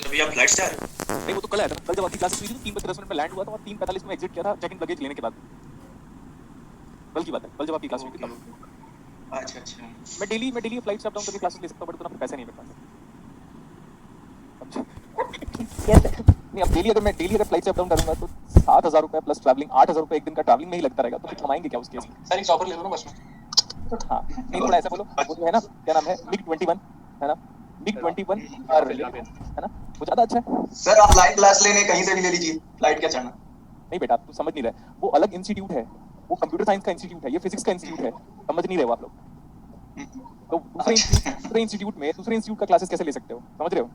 तो भैया फ्लाइट से आ रहे हो? नहीं वो तो कल आया था, कल जब आपकी क्लासेस हुई थी तो 3:10 में लैंड हुआ था और 3:45 में एग्जिट किया था चेक इन लगेज लेने के बाद। कल की बात है, कल जब आपकी क्लास हुई थी ओके तब। ओके। अच्छा अच्छा। मैं डेली फ्लाइट से अप डाउन करके क्लासेस ले सकता हूँ, बट उतना पैसे नहीं है मेरे पास। Yes sir. नहीं, अब डेली अगर फ्लाइट से अप डाउन करूंगा तो 7,000 रुपए प्लस ट्रैवलिंग, 8,000 रुपए एक दिन का ट्रैवलिंग में ही लगता रहेगा, तो फिर कमाएंगे क्या उस केस में? सर एक शॉपर ले लो ना बस में। हाँ नहीं, थोड़ा ऐसा बोलो, वो जो है ना, क्या नाम है, MiG-21 है ना, MiG-21 है ना, वो ज्यादा अच्छा है। सर ऑनलाइन क्लास लेने कहीं से भी ले लीजिए, फ्लाइट क्या चढ़ना। नहीं बेटा, आप तो समझ नहीं रहे, वो अलग इंस्टीट्यूट है, वो कंप्यूटर साइंस का इंस्टीट्यूट है, ये फिजिक्स का इंस्टीट्यूट है, समझ नहीं रहे हो आप लोग। तो अच्छा। दूसरे इंस्टीट्यूट का क्लासेस कैसे ले सकते हो, समझ रहे हो?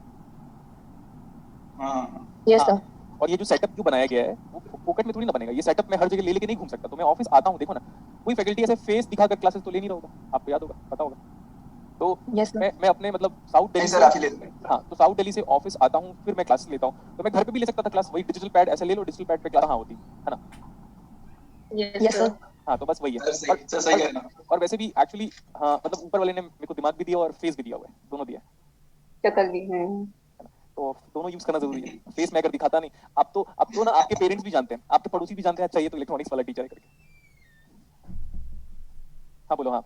हाँ यस हाँ, सर। और ये जो सेटअप जो बनाया गया है वो पॉकेट में थोड़ी ना बनेगा, ये सेटअप मैं हर जगह ले लेके नहीं घूम सकता, तो मैं ऑफिस आता हूँ, देखो ना, कोई फैकल्टी ऐसे फेस दिखाकर क्लासेस तो ले नहीं रहा होगा, आपको याद होगा, पता होगा। तो यस सर। मैं अपने मतलब साउथ नहीं दिल्ली सर से, आप ही ले लो। हाँ तो साउथ दिल्ली से ऑफिस आता हूँ, फिर मैं क्लासेस लेता हूँ, तो मैं घर पे भी ले सकता था क्लास, वही डिजिटल पैड ऐसे ले लो, डिजिटल पैड पे क्लास हाँ होती है ना। Yes sir. हाँ तो बस वही है। सर सही, और सर सही और, कह रहे हैं। और वैसे भी एक्चुअली, हाँ मतलब ऊपर वाले ने मेरे को दिमाग भी दिया और फेस भी दिया हुआ है, दोनों दिया है। शक्ल भी है। तो दोनों यूज करना जरूरी है, फेस मैं अगर दिखाता नहीं, अब तो ना आपके पेरेंट्स भी जानते हैं, आपके पड़ोसी भी जानते हैं, अच्छा ये तो इलेक्ट्रॉनिक्स वाला टीचर है करके। हाँ बोलो हाँ।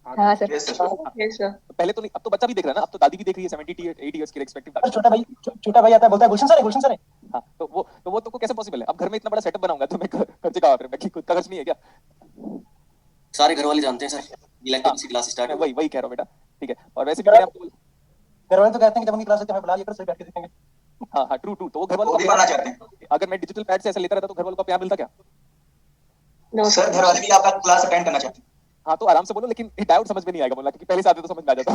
हाँ sir. Yes sir. Yes sir. तो पहले तो नहीं, अब तो बच्चा भी देख रहा है ना, अब तो दादी भी देख रही है 78 ईयर्स की रिस्पेक्टिव। छोटा भाई आता है, बोलता है गुलशन सर है। हाँ तो वो तो कैसे पॉसिबल है, अब घर में इतना बड़ा सेटअप बनाऊंगा तो मैं खर्चे कहाँ, फिर मैं खुद का खर्च नहीं है क्या? सारे घर वाले जानते हैं सर, इलेक्ट्रिक से क्लास स्टार्ट मैं हुआ। वही कह रहा हूँ बेटा, ठीक है, और वैसे भी मैंने आपको घर वाले तो कहते हैं कि जब उनकी क्लास होती है हमें बुला लिया करो, सही बैठ के देखेंगे। हाँ हाँ ट्रू ट्रू, तो वो घर वालों वो का दिखाना चाहते हैं। अगर मैं डिजिटल पैड से ऐसा लेता रहता तो घर वालों का प्यार मिलता क्या? नो सर घर वाले भी आपका क्लास अटेंड करना चाहते हाँ तो आराम से बोलो, लेकिन डाउट समझ में नहीं आएगा बोलना, क्योंकि पहले से आते तो समझ में आ जाता।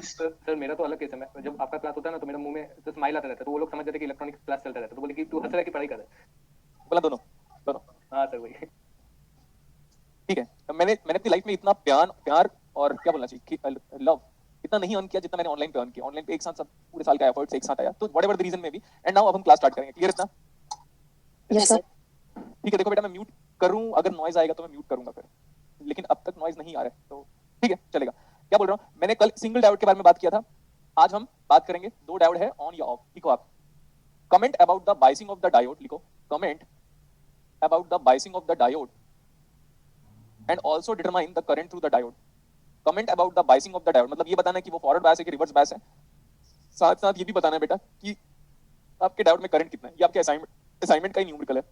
सर मेरा तो अलग केस है, मैं जब आपका क्लास होता है ना तो मेरे मुंह में तो स्माइल आता रहता है, तो वो लोग समझ जाते हैं कि इलेक्ट्रॉनिक्स क्लास चलता रहता है, तो बोले कि तू हंस रहा है कि पढ़ाई कर रहा बोला दोनों दोनों। है। हाँ सर वही। ठीक है, तो मैंने अपनी लाइफ में इतना प्यार और क्या बोलना चाहिए कि लव इतना नहीं अर्न किया जितना मैंने ऑनलाइन पे अर्न किया। ऑनलाइन पे एक साथ सब पूरे साल का एफर्ट्स एक साथ आया, तो व्हाटएवर द रीजन में भी, एंड नाउ अब हम क्लास स्टार्ट करेंगे, क्लियर इतना? Yes sir. ठीक है, देखो बेटा मैं म्यूट करूं, अगर नॉइज आएगा तो मैं म्यूट करूंगा फिर, लेकिन अब तक नॉइज नहीं आ रहा है तो ठीक है चलेगा। क्या बोल रहा हूँ, मैंने कल सिंगल डायोड के बारे में बात किया था, आज हम बात करेंगे दो डायोड है, ऑन या ऑफ। लिखो आप, comment about the biasing of the diode, लिखो comment about the biasing of the diode and also determine the current through the diode. Comment about the biasing of the diode मतलब ये बताना है कि वो फॉरवर्ड बायस है कि reverse bias है, साथ साथ ये भी बताना है बेटा कि आपके डायोड में करंट कितना है। ये आपके असाइनमेंट का ही न्यूमेरिकल है।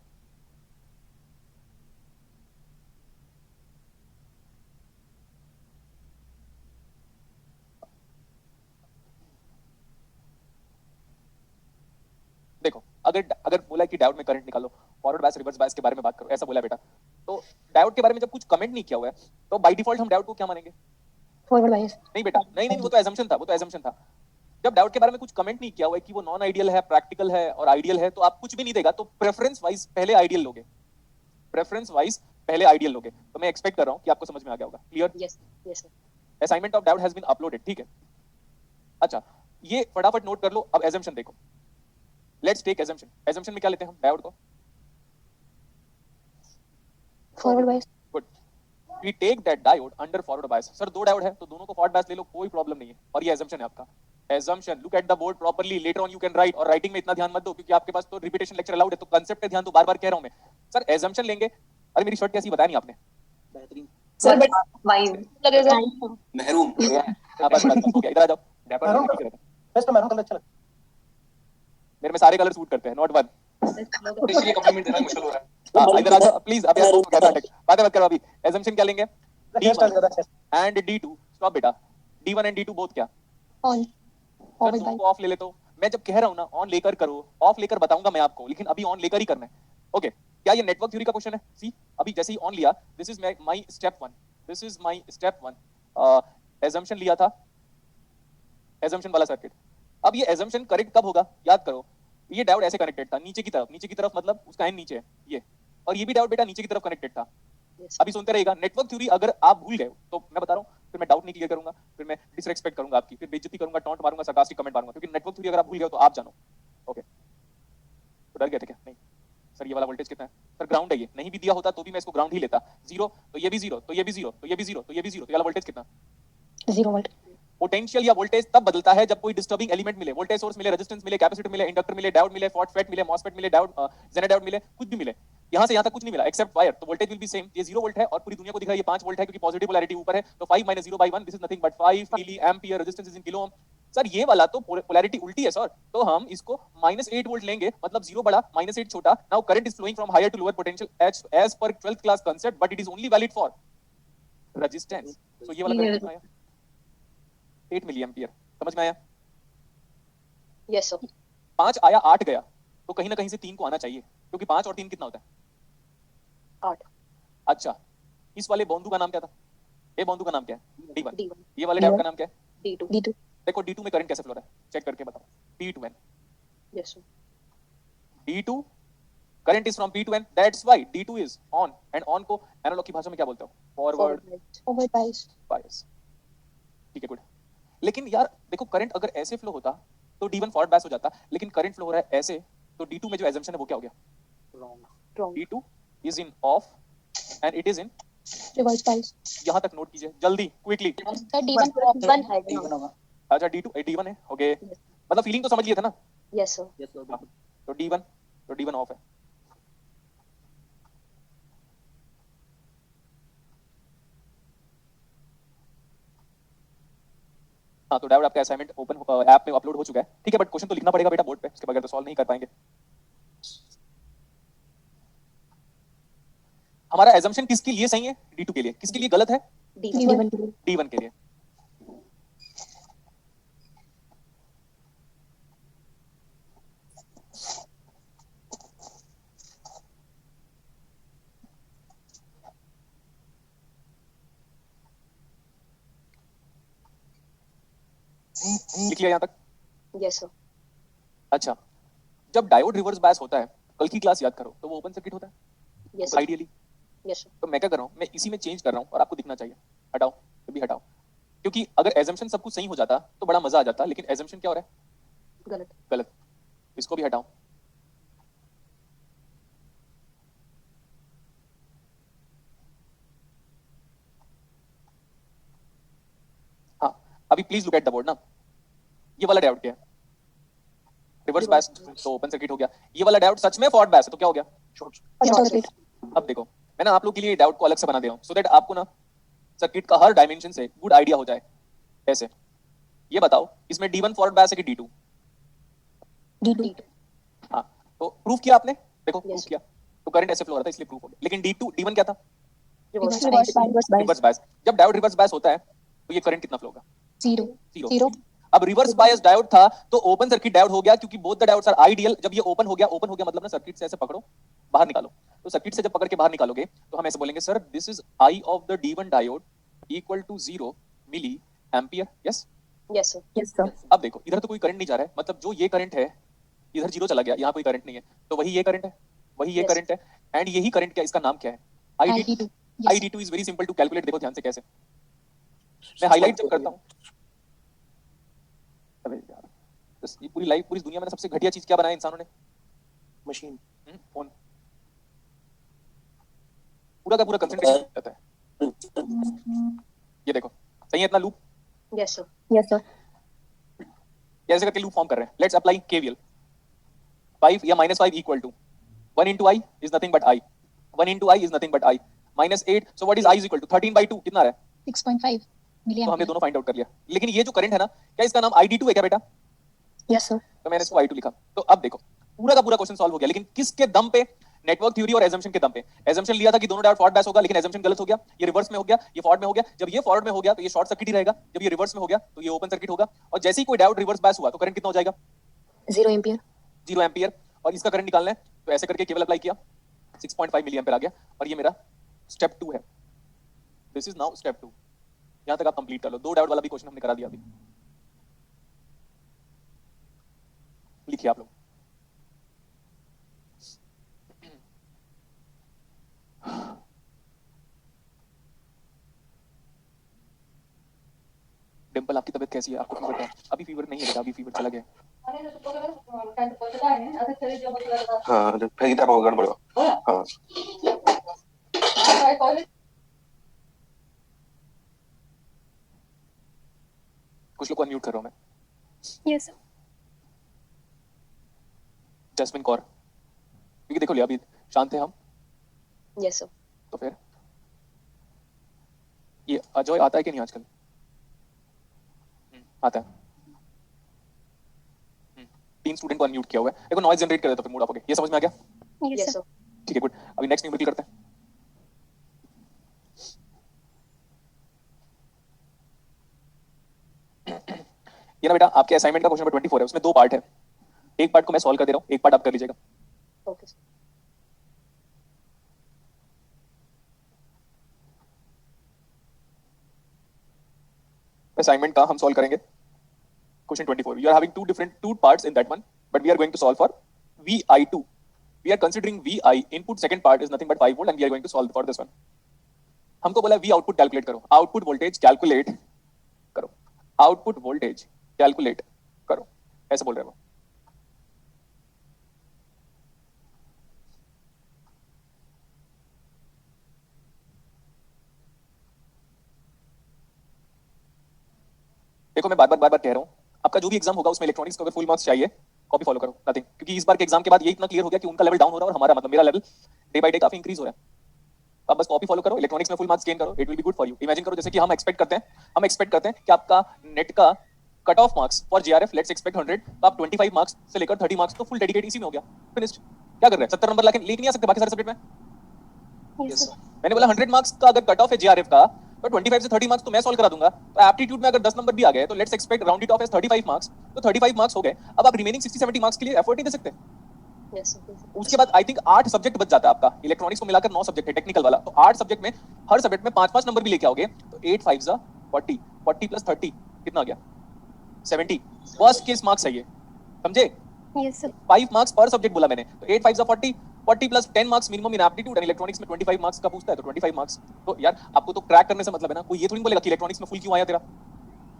देखो, अगर अगर बोला कि डायोड में करंट निकालो, फॉरवर्ड बायस रिवर्स बायस के बारे में बात करो, ऐसा बोला बेटा, तो डायोड के बारे में जब कुछ कमेंट नहीं किया हुआ है तो बाय डिफॉल्ट हम डायोड को क्या मानेंगे? Forward bias. नहीं बेटा, नहीं नहीं, वो तो एजम्पशन था, वो तो एजम्पशन था। जब डायोड के बारे में कुछ कमेंट नहीं किया हुआ है कि वो नॉन आइडियल है, प्रैक्टिकल है और आइडियल है, तो आप कुछ भी नहीं देगा तो प्रेफरेंस वाइज पहले आइडियल लोगे, प्रेफरेंस वाइज पहले आइडियल लोगे। तो मैं एक्सपेक्ट कर रहा हूं कि आपको समझ में आ गया होगा, clear? Yes yes sir. Assignment of diode has been uploaded, ठीक है। अच्छा, ये फटाफट नोट कर लो। अब एजम्पशन देखो, लेट्स टेक एजम्पशन। एजम्पशन में क्या लेते हैं हम डायोड को? Forward bias. Good, we take that diode under forward bias. Sir दो डायोड है तो दोनों को फॉरवर्ड बायस ले लो, कोई प्रॉब्लम नहीं है, और ये एजम्पशन है आपका। Assumption, look at the board properly, later on you can write, और राइटिंग में इतना ध्यान मत दो क्योंकि आपके पास तो रिपीटेशन लेक्चर अलाउड है, तो कांसेप्ट पे ध्यान दो, बार बार कह रहा हूं मैं। सर एजम्पशन लेंगे, अरे मेरी शर्ट कैसी बताया नहीं आपने? बेहतरीन। सर बट वाइन लगेगा। महरूम। हाँ बस हो गया, इधर आ जाओ। मैरून ठीक है, बेस्ट, मैरून कलर अच्छा लगता मेरे में सारे कलर सूट करते हैं, नॉट वन। इसलिए कम्प्लीमेंट देना मुश्किल हो रहा है। हाँ इधर आ जाओ प्लीज, अभी आप लोग कैसा अटक बातें मत करो अभी। एजम्पशन क्या लेंगे? है। हेयर स्टाइल ज्यादा अच्छा है। एंड D2, स्टॉप बेटा, D1 एंड D2 बोथ क्या? ऑन। सर फॉरवर्ड दोनों बायस। को ऑफ ले लेते हो। मैं जब कह रहा हूँ ना ऑन लेकर करो, ऑफ लेकर बताऊंगा मैं आपको, लेकिन अभी ऑन लेकर ही करना है। ओके, क्या ये नेटवर्क थ्योरी का क्वेश्चन है? सी, अभी जैसे ही ऑन लिया, this is my step 1, this is my step 1, assumption लिया था, एजम्पशन वाला सर्किट। अब ये एजम्पशन करेक्ट कब होगा याद करो, ये डायोड ऐसे कनेक्टेड था नीचे की तरफ, नीचे की तरफ मतलब उसका एंड नीचे है ये, और ये भी डायोड बेटा नीचे की तरफ कनेक्टेड था। अभी सुनते रहेगा, नेटवर्क थ्योरी अगर आप भूल गए तो मैं बता रहा हूँ, फिर मैं डाउट नहीं क्लियर करूंगा, फिर मैं डिसरेस्पेक्ट करूंगा आपकी, फिर बेइज्जती करूंगा, टॉन्ट मारूंगा, sarcastic कमेंट मारूंगा, क्योंकि नेटवर्क थ्योरी अगर आप भूल गए तो आप जानो। ओके, तो डर गए थे क्या? नहीं सर, ये वाला वोल्टेज कितना है? सर ग्राउंड है, ये नहीं भी दिया होता तो भी मैं इसको ग्राउंड ही लेता। जीरो तो ये भी जीरो, तो ये भी जीरो, तो ये भी जीरो, तो ये भी जीरो, तो ये वाला वोल्टेज कितना? 0 वोल्ट। पोटेंशियल या वोल्टेज तब बदलता है जब कोई डिस्टर्बिंग एलिमेंट मिले, वोल्टेज सोर्स मिले, रेजिस्टेंस मिले, कैपेसिटर मिले, इंडक्टर मिले, डायोड मिले, फॉस्फेट मिले, मॉसफेट मिले, डायोड जेना डायोड मिले, कुछ भी मिले। यहां से यहां तक कुछ नहीं मिला एक्सेप्ट वायर, तो वोल्टेज विल बी सेम। ये 0 वोल्ट है और पूरी दुनिया को दिख रहा है ये 5 वोल्ट है क्योंकि पॉजिटिव पोलैरिटी ऊपर है, तो 5 - 0/1 this is nothing but 5 milliampere, resistance is in kilo ohm. Sir ये वाला तो पोलैरिटी उल्टी है सर, तो हम इसको -8 वोल्ट लेंगे, मतलब 0 बड़ा -8 छोटा। Now current is flowing from higher to lower potential as per 12th class concept, but it is only valid for resistance. So ये वाला करंट आया 8 मिली एम्पियर, समझ में आया? Yes sir. 5 आया 8 गया, तो कहीं ना कहीं से 3 को आना चाहिए, क्योंकि 5 और 3 कितना होता है? 8। अच्छा, इस वाले बॉन्डू का नाम क्या था? ए बॉन्डू का नाम क्या है? D1। D1 ये वाले डायोड का नाम क्या है? D2 D2 देखो D2 में करंट कैसे फ्लो रहा है, चेक करके बताओ। P to N, yes sir. D2 current is from P to N, that's why D2 is on, and on को एनालॉग की भाषा में क्या बोलते हो? फॉरवर्ड forward bias बायस। ठीक है, गुड। लेकिन यार देखो, करंट अगर ऐसे फ्लो होता तो D1 फॉरवर्ड बायस हो जाता, लेकिन करंट फ्लो हो रहा है ऐसे, तो D2 में जो एजम्पशन है वो क्या हो गया? Wrong। D2 is in of and it is in, reverse bias यहां तक नोट कीजिए जल्दी, क्विकली। sir D1 D1 है D1 होगा। अच्छा D2 D1 है, ओके, मतलब फीलिंग तो समझ लिया था ना? Yes sir. तो D1 ऑफ है। हाँ, तो डायोड आपका असाइनमेंट ओपन ऐप में अपलोड हो चुका है, ठीक है, बट क्वेश्चन तो लिखना पड़ेगा बेटा बोर्ड पे, उसके बगैर तो सॉल्व नहीं कर पाएंगे। हमारा एजम्पशन किसके लिए सही है? D2 के लिए। किसके लिए गलत है? D1 के लिए D1 के लिए। लिख लिया यहां तक? Yes sir. अच्छा, जब डायोड रिवर्स बायस होता है, कल की क्लास याद करो, तो वो ओपन सर्किट होता है yes sir. Ideally. Yes sir. तो मैं क्या कर रहा हूँ, मैं इसी में चेंज कर रहा हूँ और आपको दिखना चाहिए। हटाओ, ये भी हटाओ, क्योंकि अगर एजम्पशन सब कुछ सही हो जाता तो बड़ा मजा आ जाता, लेकिन एजम्पशन क्या हो रहा है? गलत। गलत। इसको भी हटाओ। हाँ, अभी please look at the board ना। ये वाला डायोड क्या है? रिवर्स बायस, तो ओपन सर्किट हो गया। ये वाला डायोड सच में फॉरवर्ड बायस है, तो क्या हो गया? short Short circuit अब देखो, मैं ना आप लोग के लिए डायोड को अलग से बना दे रहा हूँ, सो दैट आपको ना सर्किट का हर डायमेंशन से गुड आइडिया हो जाए। ऐसे ये बताओ, इसमें D1 फॉरवर्ड बायस है कि D2? D2 हाँ, तो प्रूफ किया आपने, देखो प्रूफ Yes. किया, तो करंट ऐसे फ्लो हो रहा था इसलिए प्रूफ हो गया। लेकिन D1 क्या था? Reverse reverse bias reverse bias. जब डायोड रिवर्स बायस होता है तो ये करंट कितना फ्लो होगा? 0 जीरो। 0 अब रिवर्स बायस डायोड था तो ओपन सर्किट डायोड हो गया, क्योंकि both the diodes are ideal. जब ये ओपन हो गया मतलब ना सर्किट से ऐसे पकड़ो, बाहर निकालो। तो सर्किट से जब पकड़ के बाहर निकालोगे तो हम ऐसे बोलेंगे, sir this is I of the D1 diode equal to 0 milliampere. Yes, yes sir. yes sir अब देखो, इधर तो कोई करंट नहीं जा रहा है, मतलब जो ये करंट है इधर 0 चला गया, यहाँ कोई करंट नहीं है, तो वही ये करंट है, वही ये Yes. करंट है, एंड यही करंट क्या, इसका नाम क्या है? ID2 yes ID2 is very simple to calculate. देखो ध्यान से कैसे, मैं हाईलाइट जब करता हूँ, अबे यार, बस ये पूरी लाइफ, पूरी दुनिया में सबसे घटिया चीज क्या बनाया इंसानों ने? Machine phone. पूरा का पूरा कंसंट्रेशन जाता है। ये देखो, सही है इतना loop? Yes sir. yes sir कैसे करके लूप फॉर्म कर रहे हैं? Let's apply KVL। 5 या -5 equal to 1 into I is nothing but I, 1 into I is nothing but I, -8, so what is I is equal to 13/2, कितना आ रहा है? 6.5 तो हमने milliampere दोनों फाइंड आउट कर लिया। लेकिन ये जो करंट है ना, क्या इसका नाम ID2 है क्या बेटा? yes sir तो मैंने इसको I2 लिखा। तो अब देखो, पूरा का पूरा क्वेश्चन सॉल्व हो गया, लेकिन किसके दम पे? नेटवर्क थ्योरी और एजम्पशन के दम पे। एजम्पशन लिया था कि दोनों डायोड फॉरवर्ड बायस होगा, लेकिन एजम्पशन गलत हो गया, ये रिवर्स में हो गया, ये फॉरवर्ड में हो गया। जब ये फॉरवर्ड में हो गया तो ये शॉर्ट सर्किट ही रहेगा, जब ये रिवर्स में हो गया तो ये ओपन सर्किट होगा। और जैसे ही कोई डायोड रिवर्स बायस हुआ तो करंट कितना हो जाएगा? 0 ampere 0 एम्पियर। और इसका करंट निकालना है तो ऐसे करके केवल अप्लाई किया, 6.5 मिली एम्पियर आ गया। और ये मेरा स्टेप 2 है, दिस इज नाउ स्टेप 2। यहां तक आप कंप्लीट कर लो। 2 डायोड वाला भी क्वेश्चन हमने करा दिया अभी। लिखिए आप लोग। डिंपल, आपकी तबीयत कैसी है? आपको फीवर है? अभी फीवर नहीं है बेटा, अभी फीवर चला गया। हाँ तो फिर इतना गड़बड़ हो। हाँ कुछ लोग को अनम्यूट कर रहा हूं मैं। Yes, sir. जैस्मिन कौर, क्योंकि देखो लिया अभी शांत थे हम, Yes, sir. तो फिर ये अजय आता है कि नहीं आजकल? आता है। 3 स्टूडेंट को अनम्यूट किया हुआ है, देखो नॉइज जनरेट कर देता फिर मूड ऑफ हो गया। ये समझ में आ गया? Yes, Yes, sir. sir. ठीक है, गुड। अभी नेक्स्ट न्यूमेरिकल करते हैं। ये ना बेटा आपके असाइनमेंट का क्वेश्चन नंबर 24 है, उसमें 2 पार्ट है। एक पार्ट को मैं सॉल्व कर दे रहा हूँ, एक पार्ट आप कर लीजिएगा। Okay, sir. असाइनमेंट का हम सॉल्व करेंगे question 24। You are having two parts in that one, but we are going to solve for VI2. We are considering VI input second part is nothing but 5 volt and we are going to solve for this one. हमको बोला V output calculate करो, output voltage calculate करो, output voltage calculate करो, ऐसे बोल रहे हैं वो। देखो मैं बार बार कह रहा हूँ, आपका जो भी एग्जाम होगा उसमें इलेक्ट्रॉनिक्स को अगर फुल मार्क्स चाहिए, कॉपी फॉलो करो, नथिंग। क्योंकि इस बार के एग्जाम के बाद ये इतना क्लियर हो गया कि उनका लेवल डाउन हो रहा है और हमारा मतलब मेरा लेवल डे बाय डे काफी इंक्रीज हो रहा है। आप बस कॉपी फॉलो करो, इलेक्ट्रॉनिक्स में फुल मार्क्स गेन करो, it will be good for you. Imagine करो जैसे कि हम एक्सपेक्ट करते हैं कि आपका नेट का cut off marks for GRF let's expect 100, तो आप 25 मार्क्स से लेकर 30 मार्क्स तो फुल डेडिकेट इसी में हो गया, फिनिश्ड। क्या कर रहे हैं, 70 नंबर लेके नहीं आ सकते बाकी सारे सब्जेक्ट में? Yes, sir. मैंने बोला 100 मार्क्स का अगर कट ऑफ है जीआरएफ का, तो 25 से 30 मार्क्स तो मैं सॉल्व करा दूंगा। तो एप्टीट्यूड में अगर 10 नंबर भी आ गए तो let's expect round it off as 35 marks, तो 35 मार्क्स हो गए। अब आप रिमेनिंग 60-70 मार्क्स के लिए एफर्ट नहीं दे सकते। Yes, sir. उसके बाद आई थिंक 8 सब्जेक्ट बच जाता है आपका, इलेक्ट्रॉनिक्स को मिलाकर 9 सब्जेक्ट है टेक्निकल वाला, तो 8 सब्जेक्ट में हर सब्जेक्ट में 5-5 नंबर भी लेके आओगे तो 8 5 जा 40, 40 प्लस 30 कितना आ गया? 70। फर्स्ट केस मार्क्स है ये, समझे? Yes, sir. 5 मार्क्स पर सब्जेक्ट बोला मैंने, तो 8 5 जा 40, 40 plus 10 marks minimum in aptitude, and electronics में 25 मार्क्स का पूछता है तो 25 मार्क्स। तो यार आपको तो क्रैक करने से मतलब है ना, कोई ये थोड़ी बोलेगा कि इलेक्ट्रॉनिक्स में फुल क्यों आया तेरा,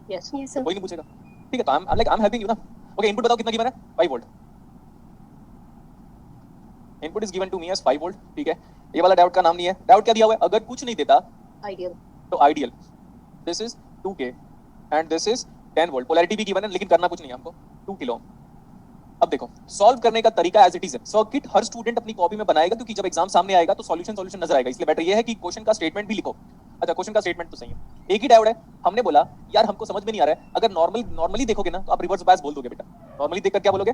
Yes, sir. Yes, sir. कोई नहीं पूछेगा। ठीक है, तो आई एम हेल्पिंग यू ना। ओके, इनपुट बताओ कितना गिवन है? 5 volt. Input is given to me as 5 volt, ठीक है। ये वाला डायोड का नाम नहीं है, डायोड क्या दिया हुआ है? अगर कुछ नहीं देता Ideal. तो ideal, this is 2K and this is 10 volt. Polarity भी गिवन है लेकिन करना कुछ नहीं है हमको, 2 किलो ओम। अब देखो सॉल्व करने का तरीका एज इट इज है, सर्किट हर स्टूडेंट अपनी कॉपी में बनाएगा क्योंकि जब एग्जाम सामने आएगा तो सॉल्यूशन नजर आएगा, इसलिए बेटर ये है कि क्वेश्चन का स्टेटमेंट भी लिखो। अच्छा, क्वेश्चन का स्टेटमेंट तो सही है, एक ही डायोड है। हमने बोला यार हमको समझ में नहीं आ रहा है, अगर नॉर्मली देखोगे ना तो आप रिवर्स बायस बोल दोगे बेटा। नॉर्मली देखकर क्या बोलोगे?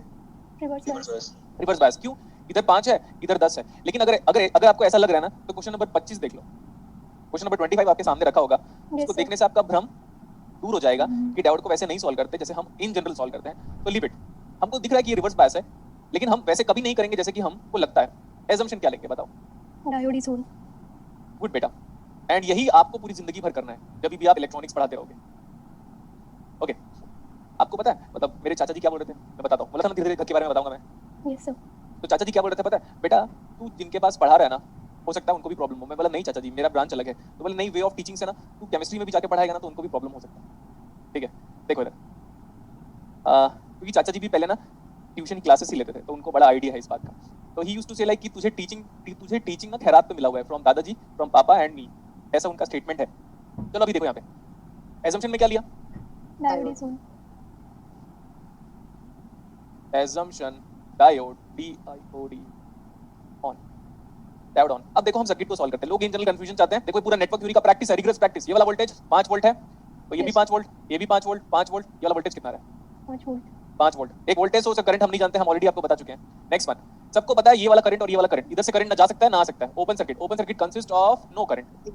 Reverse bias. Reverse bias. क्यों? इधर 5 है इधर 10 है, लेकिन अगर आपको ऐसा लग रहा है ना तो क्वेश्चन नंबर 25 देख लो, क्वेश्चन नंबर 25 आपके सामने रखा होगा, उसको sir. देखने से आपका भ्रम दूर हो जाएगा कि डायोड को वैसे नहीं सॉल्व करते जैसे हम इन जनरल सॉल्व करते हैं। तो लीव इट, हमको दिख रहा है कि ये रिवर्स बायस है, लेकिन हम वैसे कभी नहीं करेंगे जैसे कि हमको लगता है। एजम्पशन क्या लेंगे बताओ? Diode is on. गुड बेटा, एंड यही आपको पूरी जिंदगी भर करना है जब भी आप इलेक्ट्रॉनिक्स पढ़ाते रहोगे। ओके, आपको पता है मतलब मेरे चाचा जी क्या बोल रहे थे, मैं बताता हूँ। बोला था ना धीरे धीरे के बारे में बताऊंगा मैं। Yes, sir. तो चाचा जी क्या बोल रहे थे पता है? बेटा तू जिनके पास पढ़ा रहा है ना, हो सकता है उनको भी प्रॉब्लम हो। मैं बोला नहीं चाचा जी, मेरा ब्रांच अलग है। तो बोले नहीं, वे ऑफ टीचिंग से ना तू केमिस्ट्री में भी जाके पढ़ाएगा ना तो उनको भी प्रॉब्लम हो सकता है। ठीक है, देखो इधर, क्योंकि चाचा जी भी पहले ना ट्यूशन क्लासेस ही लेते थे तो उनको बड़ा आइडिया है इस बात का। तो ही यूज्ड टू से लाइक कि तुझे टीचिंग ना खैरात पे मिला हुआ है, फ्रॉम दादाजी, फ्रॉम पापा एंड मी, ऐसा उनका स्टेटमेंट है। चलो अभी देखो यहाँ पे एजम्पशन में क्या लिया? Diode is on. Assumption diode DIOD on, diode on. अब देखो हम सर्किट को सॉल्व करते हैं। लोग इन जनरल कंफ्यूजन चाहते हैं। देखो पूरा नेटवर्क थ्योरी का प्रैक्टिस है, रिग्रेस प्रैक्टिस। ये वाला वोल्टेज 5 वोल्ट है तो ये भी 5 वोल्ट, ये भी 5 वोल्ट, 5 वोल्ट। ये वाला वोल्टेज कितना है? 5 volt. 5 वोल्ट। एक वोल्टेज सोर्स करंट हम नहीं जानते, हम ऑलरेडी आपको बता चुके हैं। नेक्स्ट वन, सबको पता है ये वाला करंट और ये वाला करंट, इधर से करंट ना जा सकता है ना आ सकता है। Open circuit consist of no current.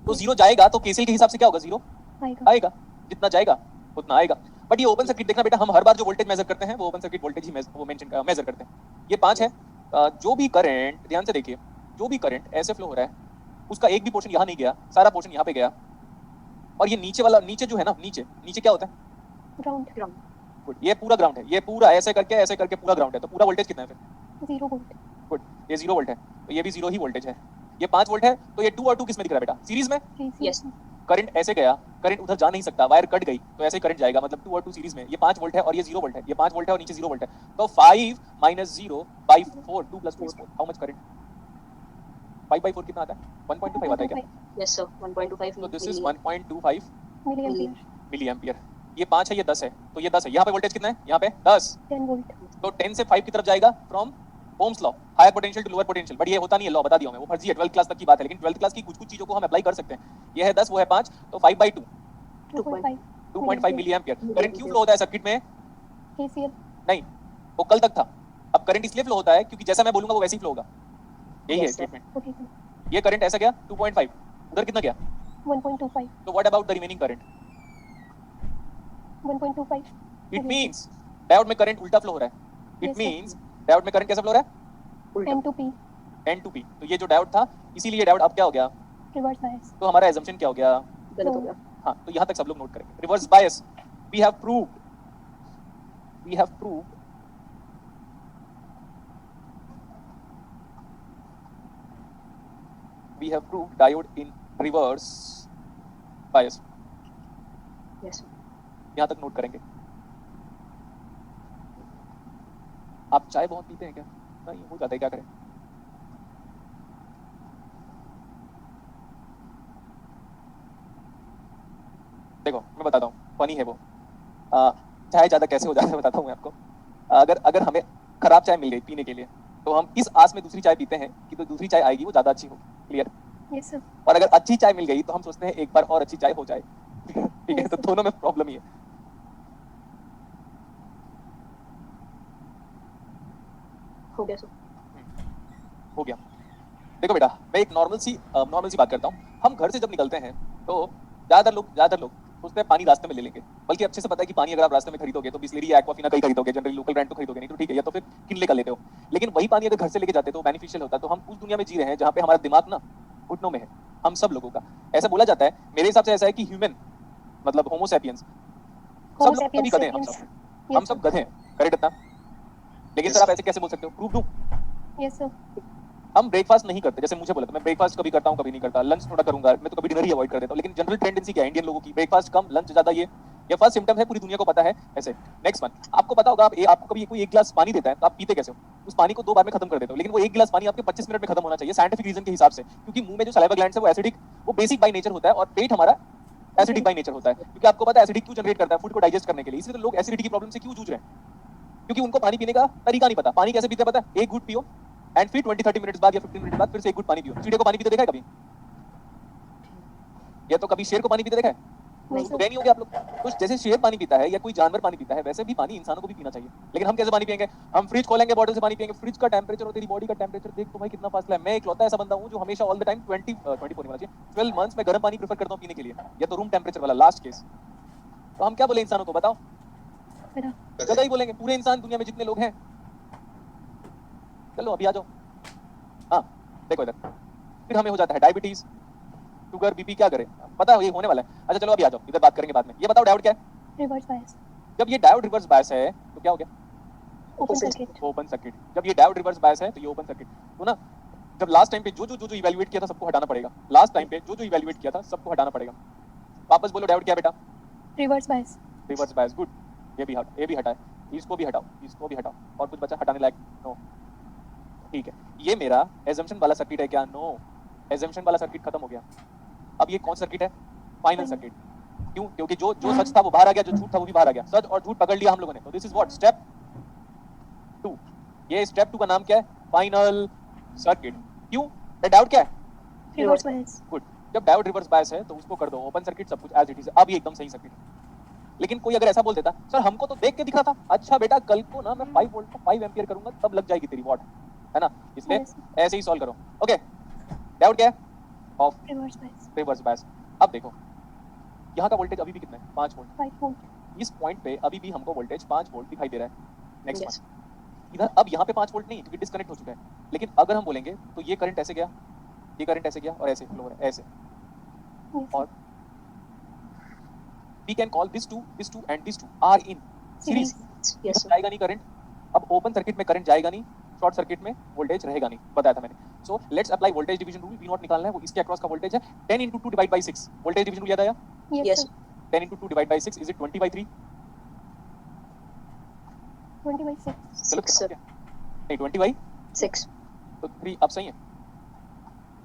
तो जीरो जाएगा तो केसीएल के हिसाब से क्या होगा? जीरो आएगा, जितना जाएगा उतना आएगा। बट ये ओपन सर्किट देखना बेटा, हम हर बार जो वोल्टेज मेजर करते हैं वो ओपन सर्किट वोल्टेज ही मेजर करते हैं। ये 5 है, जो भी करंट, ध्यान से देखिए, जो भी करंट ऐसे फ्लो हो रहा है उसका एक भी पोर्शन यहाँ नहीं गया, सारा पोर्शन यहाँ पे गया। और ये नीचे जो है ना, नीचे क्या होता है? Ground. गुड, ये पूरा ग्राउंड है, ये पूरा ऐसे करके पूरा ग्राउंड है। तो पूरा वोल्टेज कितना है फिर? 0 volt. गुड, ये 0 वोल्ट है तो ये भी 0 ही वोल्टेज है। ये 5 वोल्ट है तो ये 2 और 2 किस में दिख रहा है बेटा? सीरीज में। Yes. करंट ऐसे गया, करंट उधर जा नहीं सकता, वायर कट गई तो ऐसे करंट जाएगा, मतलब 2 और 2 सीरीज में। ये 5 वोल्ट है और ये 0 वोल्ट है, ये 5 वोल्ट है और नीचे 0 वोल्ट है। तो 5 minus 0 by 4, 2 plus 2 is 4। How much current? 5 by 4 कितना आता है? 1.25 आता है क्या? Yes, sir. 1.25 तो दिस इज 1.25 milliampere. Milliampere. ये 5 है, ये 10 है, तो ये 10 है। यहाँ पे वोल्टेज कितना है? यहाँ पे 10, 10 वोल्ट तो 10 से 5 की तरफ जाएगा from ohm's law, higher potential to lower potential. But ये होता नहीं है, लॉ बता दिया मैं, वो फर्जी है, 12th क्लास तक की बात है। लेकिन 12th क्लास की कुछ कुछ चीजों को हम अप्लाई कर सकते हैं। ये है 10, वो है 5, तो 5/2 2.5 2.5 मिली एम्पियर। करंट क्यों फ्लो होता है सर्किट में? KCL नहीं, वो कल तक था। अब करंट इसलिए फ्लो होता है क्योंकि जैसा मैं बोलूंगा वो वैसे ही फ्लो होगा। यही है Yes, sir. Statement. Okay sir ये करंट ऐसा गया 2.5, उधर कितना गया? 1.25 तो what about the remaining current? 1.25 it means diode में करंट उल्टा फ्लो हो रहा है। It Yes, sir. Means diode में करंट कैसा फ्लो हो रहा है? M to P N to P। तो ये जो डायोड था, इसीलिए डायोड अब क्या हो गया? रिवर्स बायस तो हमारा एजम्पशन क्या हो गया? गलत हो गया। हाँ, तो यहाँ तक सब लोग नोट करेंगे। Reverse bias we have proved diode in reverse bias. Yes, sir. यहाँ तक नोट करेंगे। आप चाय बहुत पीते हैं क्या? नहीं, हो जाता है, क्या करें? देखो मैं बताता हूँ, फनी है वो। चाय ज्यादा कैसे हो जाता है बताता हूँ मैं आपको। अगर हमें खराब चाय मिल गई पीने के लिए, तो हम इस आस में दूसरी चाय पीते हैं कि तो दूसरी चाय आएगी वो ज्यादा अच्छी होगी। क्लियर? यस सर और अगर अच्छी चाय मिल गई तो हम सोचते हैं एक बार और अच्छी चाय हो जाए। ठीक है, तो दोनों में प्रॉब्लम ही है। हो गया सर। हो गया। देखो बेटा, मैं एक नॉर्मल सी बात करता हूँ। हम घर से जब निकलते हैं तो ज्यादातर लोग सोचते हैं पानी रास्ते में ले लेंगे। बल्कि अच्छे से पता है कि पानी अगर आप रास्ते में खरीदोगे तो बिस्लेरी या एक्वाफिना का ही खरीदोगे, जनरली लोकल ब्रांड तो खरीदोगे नहीं, तो ठीक है, या तो फिर किनले का लेते हो। लेकिन वही पानी अगर घर से लेके जाते तो बेनिफिशियल होता। तो हम उस दुनिया में जी रहे हैं जहाँ पे हमारा दिमाग ना घुटनों में है, हम सब लोगों का। ऐसा बोला जाता है, मेरे हिसाब से ऐसा है कि ह्यूमन मतलब होमो सैपियंस, सब लोग कभी गधे हैं, हम सब गधे हैं, करेक्ट इतना? लेकिन सर आप ऐसे कैसे बोल सकते हो? प्रूफ दूं? यस सर हम ब्रेकफास्ट नहीं करते। जैसे मुझे बोला तो मैं ब्रेकफास्ट कभी करता हूँ, कभी नहीं करता। लंच थोड़ा करूंगा, मैं तो कभी डिनर ही अवॉइड कर देता हूँ। लेकिन जनरल टेंडेंसी क्या है इंडियन लोगों की? ब्रेकफास्ट कम, लंच ज्यादा। ये फर्स्ट सिम्टम है, पूरी दुनिया को पता है। ऐसे नेक्स्ट वन, आपको पता होगा, आपको कभी कोई एक गिलास पानी देता है तो आप पीते कैसे हो? उस पानी को 2 बार में खत्म कर देते हो। लेकिन वो एक गिलास पानी आपके 25 मिनट में खत्म होना चाहिए साइंटिफिक रीजन के हिसाब से, क्योंकि मुंह में जो सलाइवा ग्लैंड्स है वो एसिडिक, वो बेसिक बाय नेचर होता है, और पेट हमारा एसिडिक बाय नेचर होता है। क्योंकि आपको पता है एसिडिक क्यों जनरेट करता है? फूड को डाइजेस्ट करने के लिए। इसलिए तो लोग एसिडिटी की प्रॉब्लम से क्यों जूझ रहे हैं? क्योंकि उनको पानी पीने का तरीका नहीं पता। पानी कैसे पीते पता है? एक घूंट पियो एंड फिर 20-30 मिनट्स बाद या 15 मिनट बाद फिर से एक घूंट पानी पियो। चींटे को पानी पीते देखा है कभी? या तो कभी शेर को पानी पीते देखा है? नहीं तो गए नहीं होगे आप लोग। तो जैसे शेर पानी पीता है या कोई जानवर पानी पीता है, वैसे भी पानी इंसानों को भी पीना चाहिए। लेकिन हम कैसे पानी पिएंगे? हम फ्रिज खोलेंगे, बॉटल से पानी पिएंगे। फ्रिज का टेंपरेचर और तेरी बॉडी का टेंपरेचर देख तो भाई कितना फासला है। मैं इकलौता ऐसा बंदा हूं जो हमेशा ऑल द टाइम 12 मंथ्स में गर्म पानी प्रेफर करता हूं पीने के लिए, या तो रूम टेंपरेचर वाला लास्ट केस। तो हम क्या बोले इंसानों को बताओ? बेटा गधा ही बोलेंगे पूरे इंसान दुनिया में जितने लोग हैं। चलो अभी आ जाओ। हाँ देखो इधर, फिर हमें हो जाता है डायबिटीज, शुगर, बीपी। क्या करें? पता है ये होने वाला है। अच्छा चलो अभी आ जाओ, इधर बात करेंगे बाद में। ये बताओ डायोड क्या है? रिवर्स बायस जब ये डायोड रिवर्स बायस है तो क्या हो गया? Open circuit open circuit. जब ये डायोड रिवर्स बायस है तो ये ओपन सर्किट। तो ना, जब लास्ट टाइम पे जो इवैल्यूएट किया था सबको हटाना पड़ेगा। लास्ट टाइम पे जो इवैल्यूएट किया था सबको हटाना पड़ेगा। वापस बोलो डायोड क्या है बेटा? Reverse bias reverse bias. Good. ये भी हटाए, इसको भी हटाओ, इसको भी हटाओ। और कुछ बचा हटाने लायक? नो। ठीक है, ये मेरा एजम्पशन वाला सर्किट है क्या? नो, एजम्पशन वाला सर्किट खत्म हो गया। अब ये कौन सर्किट है? Final circuit. क्यों? क्योंकि जो सच था वो बाहर आ गया, जो झूठ था वो भी बाहर आ गया। सच और झूठ पकड़ लिया हम लोगों ने। तो दिस इज व्हाट? स्टेप 2। ये स्टेप 2 का नाम क्या है? Final circuit. क्यों? डायोड क्या है? Reverse bias good. जब डायोड रिवर्स बायस है तो उसको कर दो ओपन सर्किट, सब कुछ एज इट इज। अब ये एकदम सही सर्किट है। लेकिन कोई अगर ऐसा बोल देता, सर हमको तो देख के दिख रहा था। अच्छा बेटा, कल को ना मैं 5 वोल्ट को 5 एम्पियर करूंगा तब लग जाएगी तेरी वॉट, है ना? इसलिए ऐसे ही सॉल्व करो। ओके, डायोड क्या है? Of. Reverse bias reverse bias. अब देखो यहाँ का वोल्टेज अभी भी कितना है? 5 वोल्ट। 5 वोल्ट इस पॉइंट पे अभी भी हमको वोल्टेज 5 वोल्ट दिखाई दे रहा है। Next Yes. वन, इधर अब यहाँ पे 5 वोल्ट नहीं, क्योंकि डिस्कनेक्ट हो चुका है। लेकिन अगर हम बोलेंगे तो ये करंट ऐसे गया, ये करंट ऐसे गया और ऐसे फ्लो हो रहा है, ऐसे। और we can call this two and this two are in series। Yes, sir. जाएगा नहीं करंट। अब ओपन सर्किट में करंट जाएगा नहीं, शॉर्ट सर्किट में वोल्टेज रहेगा नहीं, बताया था मैंने। So let's apply voltage division rule. V0 निकालना है, वो इसके अक्रॉस का वोल्टेज है। 10 into 2 divide by 6। Voltage division rule याद आया? Yes Yes. Sir 10 into 2 divide by 6 is it 20/3? 20/6 गलत Six, कर sir. रहा हूं क्या? नहीं, 20/, 6. तो 3 अब सही है।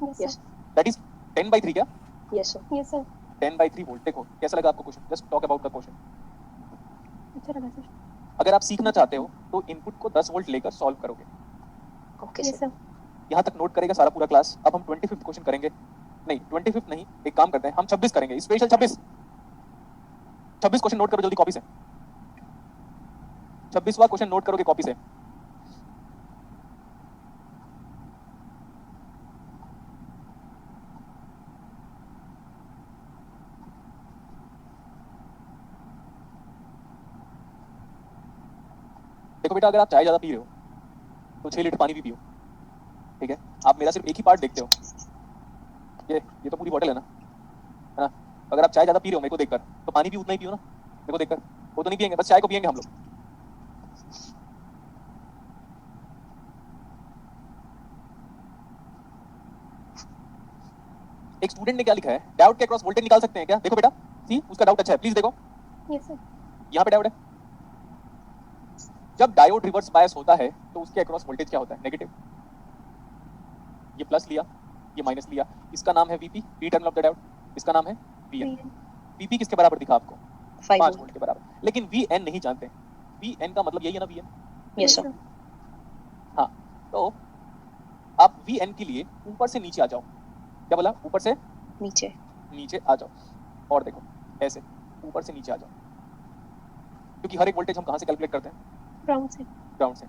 Yes Yes. Sir that is 10/3 क्या? Yes, sir. Yes sir 10/3 volt. देखो कैसा लगा आपको question? Just talk about the question. अच्छा लगा सर। अगर आप सीखना चाहते हो तो इनपुट को 10 वोल्ट लेकर सॉल्व करोगे। Okay yes sir sir. यहाँ तक नोट करेगा सारा पूरा क्लास। अब हम 25th क्वेश्चन करेंगे। नहीं 25th नहीं, एक काम करते हैं, हम 26 करेंगे, स्पेशल 26 क्वेश्चन नोट करो जल्दी कॉपी से। 26वां क्वेश्चन नोट करोगे कॉपी से। देखो बेटा, अगर आप चाय ज्यादा पी रहे हो तो 6 लीटर पानी भी पियो, ठीक है? आप मेरा सिर्फ एक ही पार्ट देखते हो, ये तो पूरी बॉटल है ना, है ना? अगर आप चाय ज्यादा पी रहे हो मेरे को देखकर, तो पानी भी उतना ही पियो ना मेरे को देखकर। वो तो नहीं पियेंगे, बस चाय को पियेंगे हम लोग। एक स्टूडेंट ने क्या लिखा है, डायोड के अक्रॉस वोल्टेज निकाल सकते हैं क्या? देखो बेटा, सी उसका डाउट अच्छा है, प्लीज देखो यस सर। यहाँ पे डायोड है। जब डायोड रिवर्स बायस होता है तो उसके अक्रॉस वोल्टेज क्या होता है? नेगेटिव। ये प्लस लिया, ये माइनस लिया, इसका नाम है VP, P terminal of the diode, इसका नाम है वीएन। वीपी किसके बराबर दिखा आपको? 5 5 वोल्ट वोल्ट के बराबर। लेकिन वीएन नहीं जानते। वीएन का मतलब यही है ना, वीएन। यस सर हाँ, तो आप वीएन के लिए ऊपर से नीचे आ जाओ। क्या बोला? ऊपर से नीचे नीचे आ जाओ, और देखो ऐसे ऊपर से नीचे आ जाओ, क्योंकि हर एक वोल्टेज हम कहाँ से कैलकुलेट करते हैं? ग्राउंड से। ग्राउंड से,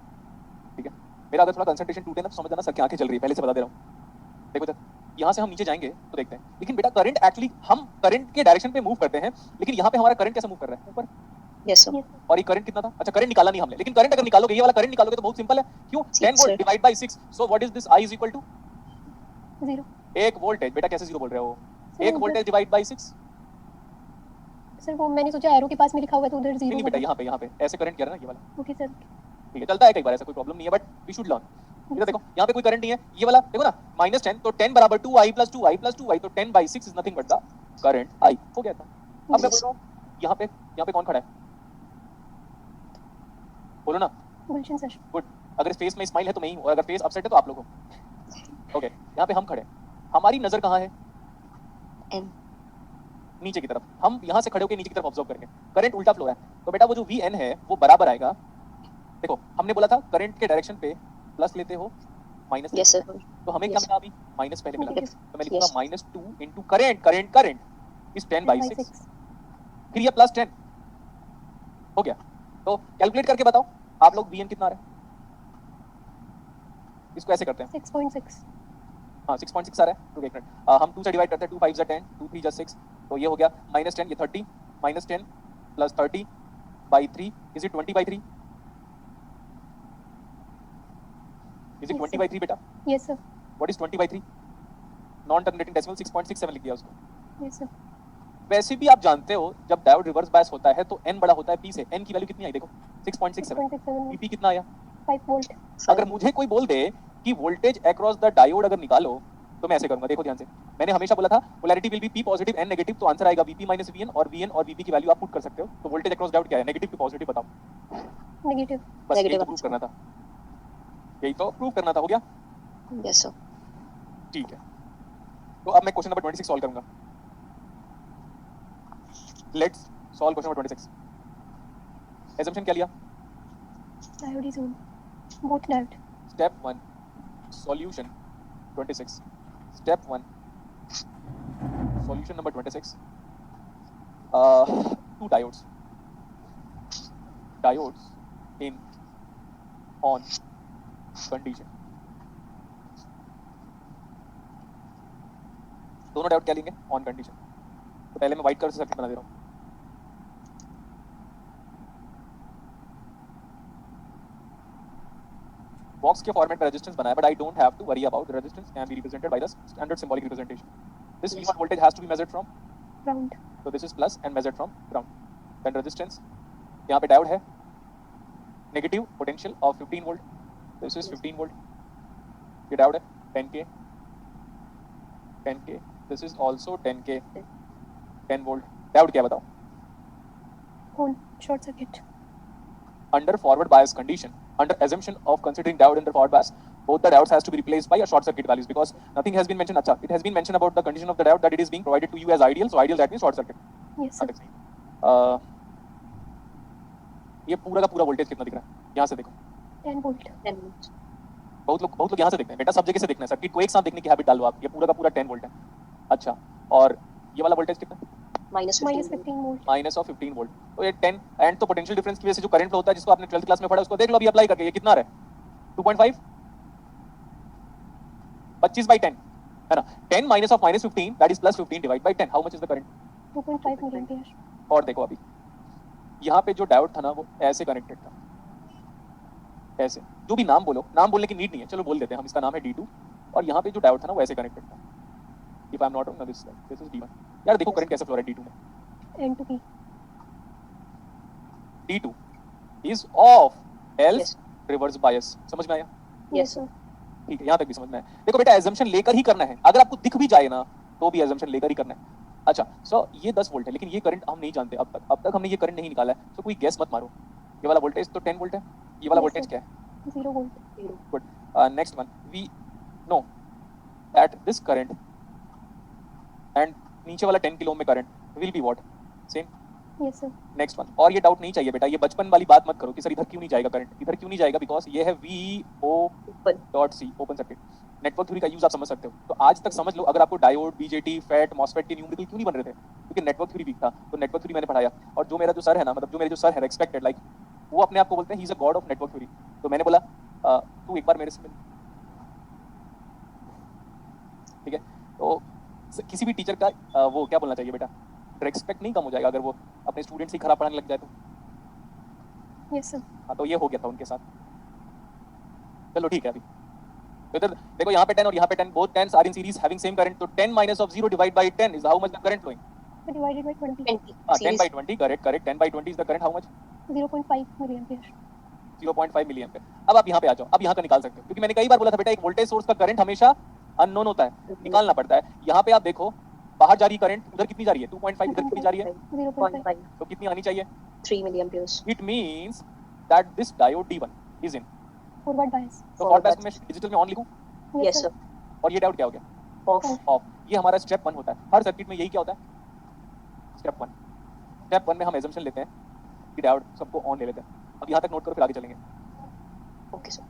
ठीक है? मेरा अगर थोड़ा कंसंट्रेशन टूटे ना तो समझ जाना सर की आंखें चल रही है, पहले से बता दे रहा हूँ। देखो जब यहाँ से हम नीचे जाएंगे तो देखते हैं, लेकिन बेटा करंट एक्चुअली हम करंट के डायरेक्शन पे मूव करते हैं, लेकिन यहाँ पे हमारा करंट कैसे मूव कर रहा है? ऊपर। यस सर और ये करंट कितना था? अच्छा करंट निकाला नहीं हमने, लेकिन करंट अगर निकालोगे, ये वाला करंट निकालोगे तो बहुत सिंपल है। क्यों? 10 volt divide by 6, so what is this? I is equal to 0 एक वोल्टेज। बेटा कैसे 0 बोल रहे हो? सर, एक वोल्टेज डिवाइड बाय 6। सर वो मैंने सोचा एरो के पास में लिखा हुआ है तो उधर 0 नहीं बेटा, यहाँ पे ऐसे करंट किया ना, ये वाला, ओके सर। ठीक है? चलता है कई बार, ऐसा कोई प्रॉब्लम नहीं है, बट वी शुड लर्न। इधर देखो, यहाँ पे कोई करंट नहीं है, ये वाला देखो ना -10, तो 10 बराबर 2i + 2i + 2i, तो 10 by 6 is nothing but the current i। हो गया था। अब मैं बोल रहा हूँ यहाँ पे कौन खड़ा है? बोलो ना। गुलशन सर। गुड। अगर फेस में स्माइल है तो मैं ही हूँ, और अगर फेस अपसेट है तो आप लोग हो। ओके, यहाँ पे हम खड़े, हमारी नजर कहाँ है? एन नीचे की तरफ। हम यहाँ से खड़े होकर नीचे की तरफ ऑब्जर्व करेंगे, करंट उल्टा फ्लो है, तो बेटा वो जो Vn है वो बराबर आएगा। देखो हमने बोला था करंट के डायरेक्शन पे प्लस लेते हो माइनस, यस सर तो हमें क्या Yes. मिला? अभी माइनस पहले मिला, Yes. तो मैं लिखूंगा Yes. -2 into current is 10 by 6, फिर ये +10 हो गया। तो कैलकुलेट करके बताओ आप लोग Vn कितना आ रहा है? इसको ऐसे करते हैं, 6.6। हाँ 6.6 आ रहा है। रुको एक मिनट, हम 2 से डिवाइड करते हैं, 2 5 जा 10, 2 3 जा 6, तो ये हो गया -10, ये 30, -10 + 30 by 3, is it 20 by 3? Is it Yes, 20 sir. by 3 बेटा? Yes sir. What is 20 by 3? Non terminating decimal 6.67 लिख दिया उसको। Yes sir. वैसे भी आप जानते हो जब डायोड रिवर्स बायस होता है तो n बड़ा होता है p से। n की वैल्यू कितनी आई देखो? 6.67। 6.67 p कितना आया? 5 वोल्ट। अगर मुझे कोई बोल दे कि वोल्टेज अक्रॉस द डायोड अगर निकालो तो मैं ऐसे करूंगा, देखो ध्यान से। मैंने हमेशा बोला था polarity will be p positive n negative, तो आंसर आएगा Vp - Vn, और Vn और Vp की वैल्यू आप पुट कर सकते हो। तो वोल्टेज अक्रॉस डायोड क्या है? नेगेटिव की पॉजिटिव बताओ। नेगेटिव। बस यही Negative तो प्रूव करना था, यही तो प्रूव करना था। हो गया? यस सर ठीक है, तो अब मैं क्वेश्चन नंबर 26 सॉल्व करूंगा। Let's solve question number 26। assumption क्या लिया? Diode is on both diode. Step 1 solution 26. Step 1 solution number 26. Two diodes in on condition. दोनों डायोड क्या लेंगे? On condition. तो पहले मैं व्हाइट कलर से सर्किट बना दे रहा हूँ। बॉक्स के फॉर्मेट में रेजिस्टेंस बनाया, but I don't have to worry about the resistance can be represented by the standard symbolic representation. This V1 voltage has to be measured from, ground. so this is plus and measured from ground. Then resistance, यहाँ पे diode है, negative potential of 15 volt, this is 15 volt. ये diode है 10k, this is also 10k, 10 volt. Diode क्या बताओ? On short circuit. Under forward bias condition, under assumption of considering diode under forward bias, both the diodes has to be replaced by a short circuit values, because nothing has been mentioned. Acha, it has been mentioned about the condition of the diode that it is being provided to you as ideal, so ideal that means short circuit. Yes sir. ये पूरा का पूरा voltage कितना दिख रहा है यहाँ से देखो 10 वोल्ट 10 volts. बहुत लोग यहाँ से देखते हैं बेटा सब जगह से देखना है सर्किट को एक साथ देखने की हैबिट डालो आप ये पूरा का पूरा 10 वोल्ट है अच्छा और ये वाला वोल्टेज कितना Minus 15 volt. -15 volt minus of 15 volt तो ये 10 एंड तो पोटेंशियल डिफरेंस की वजह से जो करंट फ्लो होता है जिसको आपने 12th क्लास में पढ़ा उसको देख लो अभी अप्लाई करके ये कितना आ रहा है 2.5 25/10 है ना 10 minus of -15 that is +15 divide by 10 how much is the current 2.5 milliampere और देखो अभी यहाँ पे जो डायोड था ना वो ऐसे कनेक्टेड था ऐसे जो भी नाम बोलो नाम बोलने की नीड नहीं है चलो बोल देते हैं हम इसका नाम है D2 और यहाँ पे जो डायोड था ना वो ऐसे कनेक्टेड था if I am not wrong this is D1 यार देखो करंट कैसे फ्लो रहा है D2 में and to P D2 is off else Yes. reverse bias समझ में आया Yes, sir. ठीक है यहाँ तक भी समझ में आया देखो बेटा एजम्पशन लेकर ही करना है अगर आपको दिख भी जाए ना तो भी एजम्पशन लेकर ही करना है अच्छा सो ये 10 वोल्ट है लेकिन ये करंट हम नहीं जानते अब तक हमने ये करंट नहीं निकाला है तो कोई गैस मत मारो ये वाला वोल्टेज तो 10 वोल्ट है ये वाला Yes, वोल्टेज sir. क्या है 0 volt good next one we know at this current and नीचे वाला 10 किलो ओम में current will be what same yes sir next one और ये डाउट नहीं चाहिए बेटा ये बचपन वाली बात मत करो कि सर इधर क्यों नहीं जाएगा करंट इधर क्यों नहीं जाएगा बिकॉज ये है VO.C open circuit network theory का यूज आप समझ सकते हो तो आज तक समझ लो अगर आपको डायोड बीजेटी फैट मॉसफेट के न्यूमेरिकल क्यों नहीं बन रहे थे क्योंकि नेटवर्क थ्योरी वीक था तो नेटवर्क थ्योरी मैंने पढ़ाया और जो मेरा जो सर है ना मतलब जो मेरे जो सर है एक्सपेक्टेड लाइक वो अपने आप को बोलते हैं he is a God of network theory तो मैंने बोला तू एक बार मेरे से मिल ठीक है तो किसी भी टीचर का वो क्या बोलना चाहिए बेटा रेस्पेक्ट नहीं कम हो जाएगा अगर वो अपने स्टूडेंट से खराब पढ़ाने लग जाए तो यस सर हाँ तो ये हो गया था उनके साथ चलो ठीक है अभी तो इधर देखो यहाँ पे 10 और यहाँ पे 10 both 10s are in series having same current तो 10 minus of 0 divide by 10 is how much the current flowing divided by 20 20. 10 Series. by 20 correct 10 by 20 is the current how much 0.5 milliampere 0.5 milliampere अब आप यहाँ पे आ जाओ अब यहाँ का निकाल सकते हो क्योंकि मैंने कई बार बोला था बेटा एक वोल्टेज सोर्स का करंट हमेशा अननोन होता है निकालना पड़ता है यहाँ पे आप देखो बाहर जा रही करंट उधर कितनी जा रही है 2.5 इधर कितनी जा रही है 0.5 0.5. तो कितनी आनी चाहिए 3 milliamperes. It means that this diode D1 is in forward bias तो फॉरवर्ड बायस में डिजिटल में ऑन लिखूं Yes, sir. और ये डायोड क्या हो गया Off. ऑफ ये हमारा स्टेप 1 होता है हर सर्किट में यही क्या होता है स्टेप 1 में हम एजम्पशन लेते हैं कि डायोड सबको ऑन ले लेते हैं अब यहाँ तक नोट करो फिर आगे चलेंगे Okay, sir.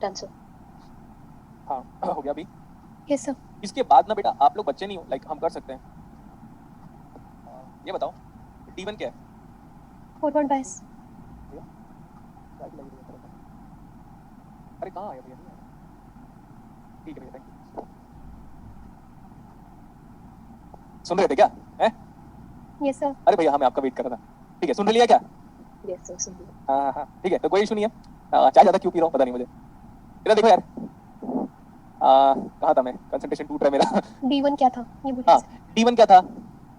Done, sir. हाँ हो गया अभी यस सर इसके बाद ना बेटा आप लोग बच्चे नहीं हो लाइक हम कर सकते हैं ये बताओ D1 क्या है फॉरवर्ड बायस अरे कहाँ आया भैया ठीक है भैया थैंक यू सुन रहे थे क्या हैं यस सर अरे भैया मैं आपका वेट कर रहा था ठीक है सुन लिया क्या Yes, sir. Simple. हाँ ठीक है तो कोई इशू नहीं है चाय ज़्यादा क्यों पी रहा हूँ पता नहीं मुझे इधर देखो यार कहाँ था मैं कंसंट्रेशन टूट रहा है मेरा D1 क्या था ये हाँ बोलिए D1 क्या था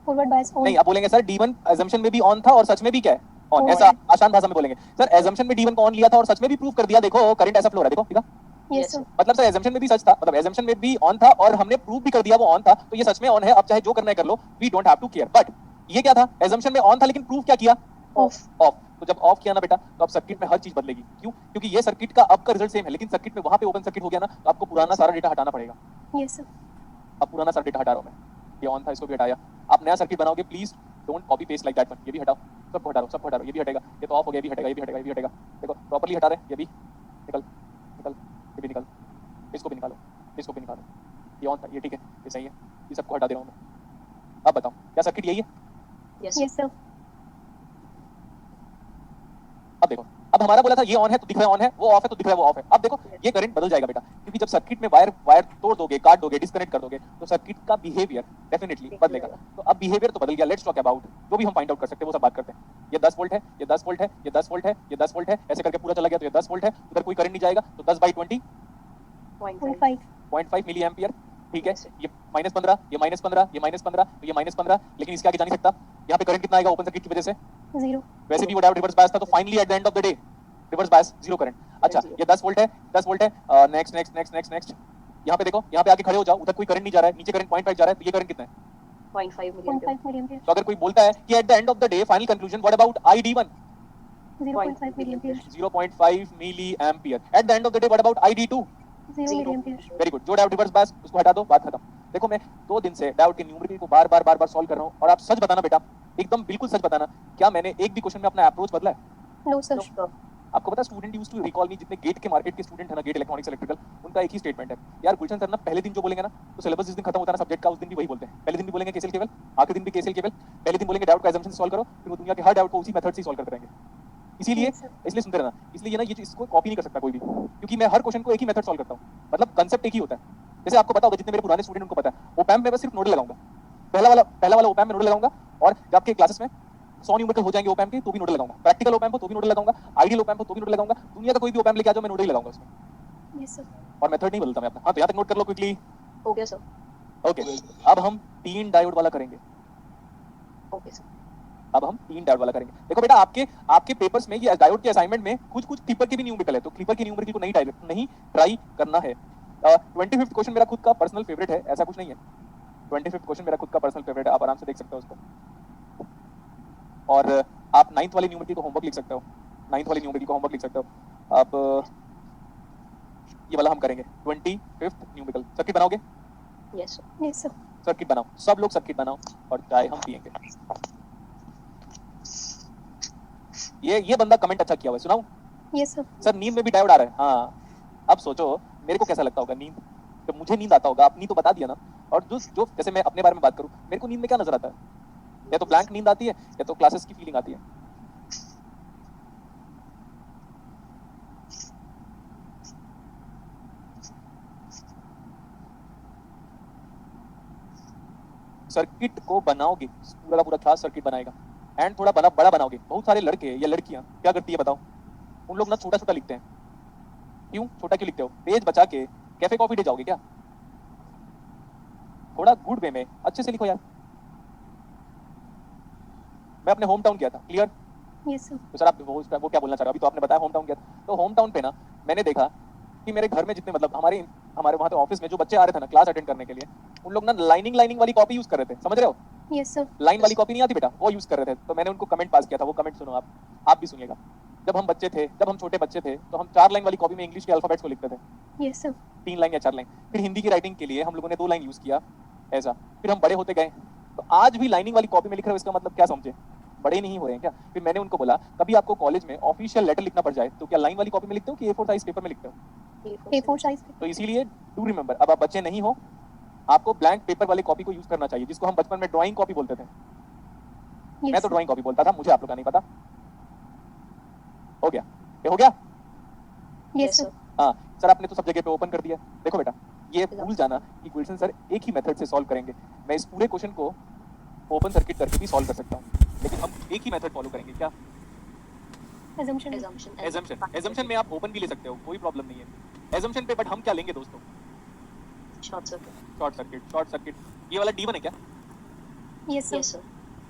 फॉरवर्ड बायस ऑन नहीं आप बोलेंगे सर D1 assumption में भी ऑन था और सच में भी क्या है ऑन On ऐसा आसान भाषा में बोलेंगे सर assumption में D1 को ऑन लिया था और सच में भी प्रूव कर दिया देखो करंट ऐसा फ्लो रहा है देखो ठीक है यस सर मतलब सर assumption में भी सच था मतलब assumption में भी ऑन था और हमने प्रूव भी कर दिया वो ऑन था तो ये सच में ऑन है अब चाहे जो करना है कर लो we don't have to care but ये क्या था assumption में ऑन था लेकिन प्रूव क्या किया Off. ऑफ तो जब ऑफ किया ना बेटा तो अब सर्किट में हर चीज बदलेगी क्यों क्योंकि ये सर्किट का अब का रिजल्ट सेम है लेकिन सर्किट में वहां पे ओपन सर्किट हो गया ना तो आपको पुराना सारा डेटा हटाना पड़ेगा यस सर अब पुराना सारा डेटा हटा रहा हूं मैं ये ऑन था इसको भी हटाया आप नया सर्किट बनाओगे please don't copy paste like that one ये भी हटाओ सबको हटा दो ये भी हटेगा ये तो ऑफ हो गया ये भी हटेगा ये भी हटेगा ये भी हटेगा देखो प्रॉपर्ली हटा रहे ये भी निकल निकल ये भी निकल इसको भी निकालो इसको भी निकालो ये ऑन था ये ठीक है ये सही है ये सबको हटा दे रहा हूं मैं अब बताओ क्या सर्किट यही है Yes, sir. यस सर अब देखो अब हमारा बोला था ये ऑन है तो दिख रहा है ऑन है वो ऑफ है तो दिख रहा है वो ऑफ है अब देखो ये करंट बदल जाएगा बेटा क्योंकि जब सर्किट में वायर तोड़ दोगे काट दोगे डिस्कनेक्ट कर दोगे तो सर्किट का बिहेवियर डेफिनेटली बदलेगा तो अब बिहेवियर तो बदल गया लेट्स टॉक अबाउट जो भी हम फाइंड आउट कर सकते हैं वो सब बात करते हैं ये 10 वोल्ट है ये 10 वोल्ट है ये 10 वोल्ट है ये 10 वोल्ट है ऐसे करके पूरा चला गया तो ये 10 वोल्ट है उधर कोई करंट नहीं जाएगा तो 10 by 20 Point 0.5 five. 0.5 milli ampere ठीक है ये -15 ये -15 ये -15 तो ये -15 लेकिन इसके आगे जा नहीं सकता यहाँ पे करंट कितना आएगा ओपन सर्किट की वजह से 0 वैसे भी वो डायोड रिवर्स बायस था तो finally at the end of the day reverse bias, zero current. अच्छा, Zero. ये 10 वोल्ट है, 10 वोल्ट है। Next next next next next, यहाँ पे देखो, यहाँ पे आके खड़े हो जाओ, उधर कोई करंट नहीं जा रहा है, नीचे करंट 0.5 जा रहा है, तो ये करंट कितना है? 0.5 million. 0.5 milliampere. तो अगर कोई बोलता है कि at the end of the day final conclusion what about ID1? 0.5 milliampere. 0.5 milli ampere. At the end of the day what about ID2? 0 milliampere. Very good. जो डायोड रिवर्स बायस, उसको हटा दो, बात खत्म। देखो मैं 2 दिन से डायोड के न्यूमेरिकल को बार बार सॉल्व कर रहा हूँ, और आप सच बताना बेटा, एकदम बिल्कुल सच बताना, क्या मैंने एक भी क्वेश्चन में अपना अप्रोच बदला है? No, sir. No, sir. आपको पता है student used to recall me, जितने गेट के मार्केट के स्टूडेंट है ना, गेट इलेक्ट्रॉनिक्स इलेक्ट्रिकल, उनका एक ही स्टेटमेंट है, यार गुलशन सर ना पहले दिन जो बोलेंगे ना, तो सिलेबस जिस दिन खत्म होता है ना सब्जेक्ट का, उस दिन भी वही बोलते हैं। पहले दिन भी बोलेंगे केसीएल केवल, आखिरी दिन भी केसीएल केवल। पहले दिन बोलेंगे डाउट का असम्पशन सॉल्व करो, फिर वो दुनिया के हर डाउट को उसी मेथड से सॉल्व करते रहेंगे। इसीलिए Yes, sir. इसलिए सुनते रहना, इसलिए ना ये इसको कॉपी नहीं कर सकता कोई भी, क्योंकि मैं हर क्वेश्चन को एक ही मेथड सॉल्व करता हूँ, मतलब कंसेप्ट एक ही होता है। जैसे आपको पता होगा, जितने मेरे पुराने स्टूडेंट उनको पता है, ओपैम्प में बस सिर्फ नोडल लगाऊंगा, पहला वाला ओपैम्प में नोडल लगाऊंगा, और जब आपके क्लासेस में 100 न्यूमेरिकल हो जाएंगे ओपैम्प के, तो भी नोडल लगाऊंगा, प्रैक्टिकल ओपैम्प हो तो भी नोडल लगाऊंगा, आइडियल ओपैम्प हो तो भी नोडल लगाऊंगा, दुनिया का कोई भी ओपैम्प लेके आ जाओ, मैं नोडल ही लगाऊंगा उसमें, Yes, sir. और मेथड नहीं बदलता मैं अपना। हाँ, तो यहाँ तक नोट कर लो क्विकली। हो गया सर। ओके, अब हम 3 डायोड वाला करेंगे। Okay sir. अब हम 3 डायोड वाला करेंगे। देखो बेटा, आपके पेपर्स में ये डायोड के असाइनमेंट में कुछ क्लिपर के भी न्यूमेरिकल है, तो क्लिपर के न्यूमेरिकल को नहीं ट्राई करना है। 25th क्वेश्चन मेरा खुद का पर्सनल फेवरेट है, ऐसा कुछ नहीं है। 25th क्वेश्चन मेरा खुद का पर्सनल फेवरेट है, आप आराम से देख सकते हो उसको। और आप 9th वाले न्यूमेरिकल को होमवर्क लिख सकते हो, 9th वाले न्यूमेरिकल को होमवर्क लिख सकते हो। अब ये वाला हम करेंगे 25th न्यूमेरिकल। सर्किट बनाओगे? Yes sir. Yes, sir. Circuit बनाओ, सब लोग सर्किट बनाओ, और चाय हम पियेंगे। ये बंदा कमेंट अच्छा किया हुआ है, सुनाऊं? Yes, sir. सर नींद में भी डायोड आ रहा है। हाँ, अब सोचो मेरे को कैसा लगता होगा नींद, जब मुझे नींद आता होगा। आपने तो बता दिया ना। और जो जैसे मैं अपने बारे में बात करूं, मेरे को नींद में क्या नजर आता है? या तो ब्लैंक नींद आती है, या तो क्लासेस की फीलिंग आती है। सर्किट को बनाओगे, पूरा का पूरा क्लास सर्किट बनाएगा, एंड थोड़ा बड़ा बनाओगे। बहुत सारे लड़के या लड़कियां क्या करती है बताओ? उन लोग ना छोटा छोटा लिखते हैं। क्यों छोटा क्यों लिखते हो? पेज बचा के कैफे कॉफी डे जाओगे क्या? थोड़ा गुड वे में अच्छे से लिखो यार। मैं अपने होम टाउन गया था, क्लियर? Yes, sir. तो सर आप वो क्या बोलना चाह रहे हो? अभी तो आपने बताया होम टाउन गया था। तो होम टाउन पे ना मैंने देखा कि मेरे घर में जितने, मतलब हमारे वहाँ पे ऑफिस में जो बच्चे आ रहे थे ना क्लास अटेंड करने के लिए, उन लोग ना लाइनिंग वाली कॉपी यूज कर रहे थे, समझ रहे हो? Yes, sir. लाइन वाली कॉपी नहीं आती बेटा, वो यूज कर रहे थे। तो मैंने उनको कमेंट पास किया था, वो कमेंट सुनो आप भी सुनिएगा। जब हम छोटे बच्चे थे, तो हम 4 लाइन वाली कॉपी में इंग्लिश के अल्फाबेट्स को लिखते थे, Yes, sir. 3 लाइन या 4 लाइन। फिर हिंदी की राइटिंग के लिए हम लोगों ने 2 लाइन यूज किया, ऐसा। फिर हम बड़े होते गए, तो आज भी लाइनिंग वाली कॉपी में लिख रहे हो, इसका मतलब क्या समझे? बड़े नहीं हो रहे हैं क्या? फिर मैंने उनको बोला, कभी आपको कॉलेज में ऑफिशियल लेटर लिखना पड़ जाए, तो क्या लाइन वाली कॉपी में लिखते हो कि A4 साइज पेपर में लिखते हो? A4 size. तो इसीलिए डू रिमेंबर, अब आप बच्चे नहीं हो, आपको ब्लैंक पेपर वाली कॉपी को यूज करना चाहिए, जिसको हम बचपन में ड्राइंग कॉपी बोलते थे। मैं Yes, तो sir. ड्राइंग कॉपी बोलता था, मुझे आप लोग का नहीं पता। हो गया? ये हो गया? Yes, sir. हाँ सर, आपने तो सब जगह पे ओपन कर दिया। देखो बेटा, ये भूल जाना कि गुलशन सर एक ही मेथड से सॉल्व करेंगे। मैं इस पूरे क्वेश्चन को ओपन सर्किट करके भी सॉल्व कर सकता हूँ, लेकिन हम एक ही मेथड फॉलो करेंगे। क्या? Assumption. एजम्पशन में आप ओपन भी ले सकते हो, कोई प्रॉब्लम नहीं है एजम्पशन पे। बट हम क्या लेंगे दोस्तों? Short circuit. Short circuit. ये वाला D1 है क्या? Yes, sir. Yes sir.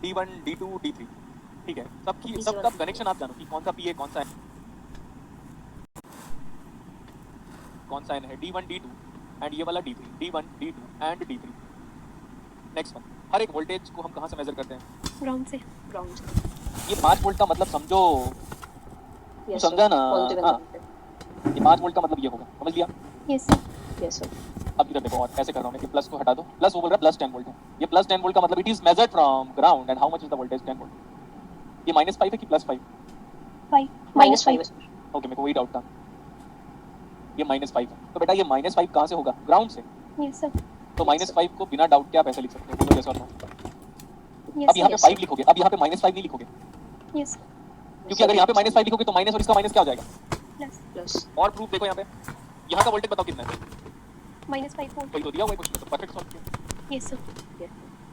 D1 D2 D3, ठीक है। इसी सब वाला। कनेक्शन आप जानो कि कौन सा P है, कौन सा N है। D1 D2 एंड ये वाला D3, D1 D2 and D3। Next one, हर एक वोल्टेज को हम कहाँ से मेजर करते हैं? Ground से. ग्राउंड। ये 5 वोल्ट का मतलब समझो, यस समझा ना? हाँ। सर। ये 5 वोल्ट का मतलब ये होगा, समझ लिया? Yes, sir. Yes sir. अब इधर देखो, और ऐसे कर रहा हूँ मैं कि प्लस को हटा दो, प्लस वो बोल रहा है प्लस 10 वोल्ट है। ये प्लस 10 वोल्ट का मतलब it is measured from ground and how much is the voltage? 10 volt. ये -5 है कि +5? 5. -5 है। ओके, मेरे को वही डाउट था। ये -5 है, तो बेटा ये -5 कहाँ से होगा? ग्राउंड से। Yes, sir. तो -5 को बिना डाउट के आप ऐसे लिख सकते हो, बोलो yes or no? Yes, अब यहाँ पे yes, 5 लिखोगे, अब यहाँ पे -5 नहीं लिखोगे, Yes, sir. क्योंकि अगर यहाँ पे -5 लिखोगे तो माइनस और इसका माइनस क्या हो जाएगा? Plus. प्लस। और प्रूफ देखो यहाँ पे, यहाँ का वोल्टेज बताओ कितना है? -5 volt. वही तो दिया हुआ है क्वेश्चन में, तो परफेक्ट सॉल्व किया। Yes, sir.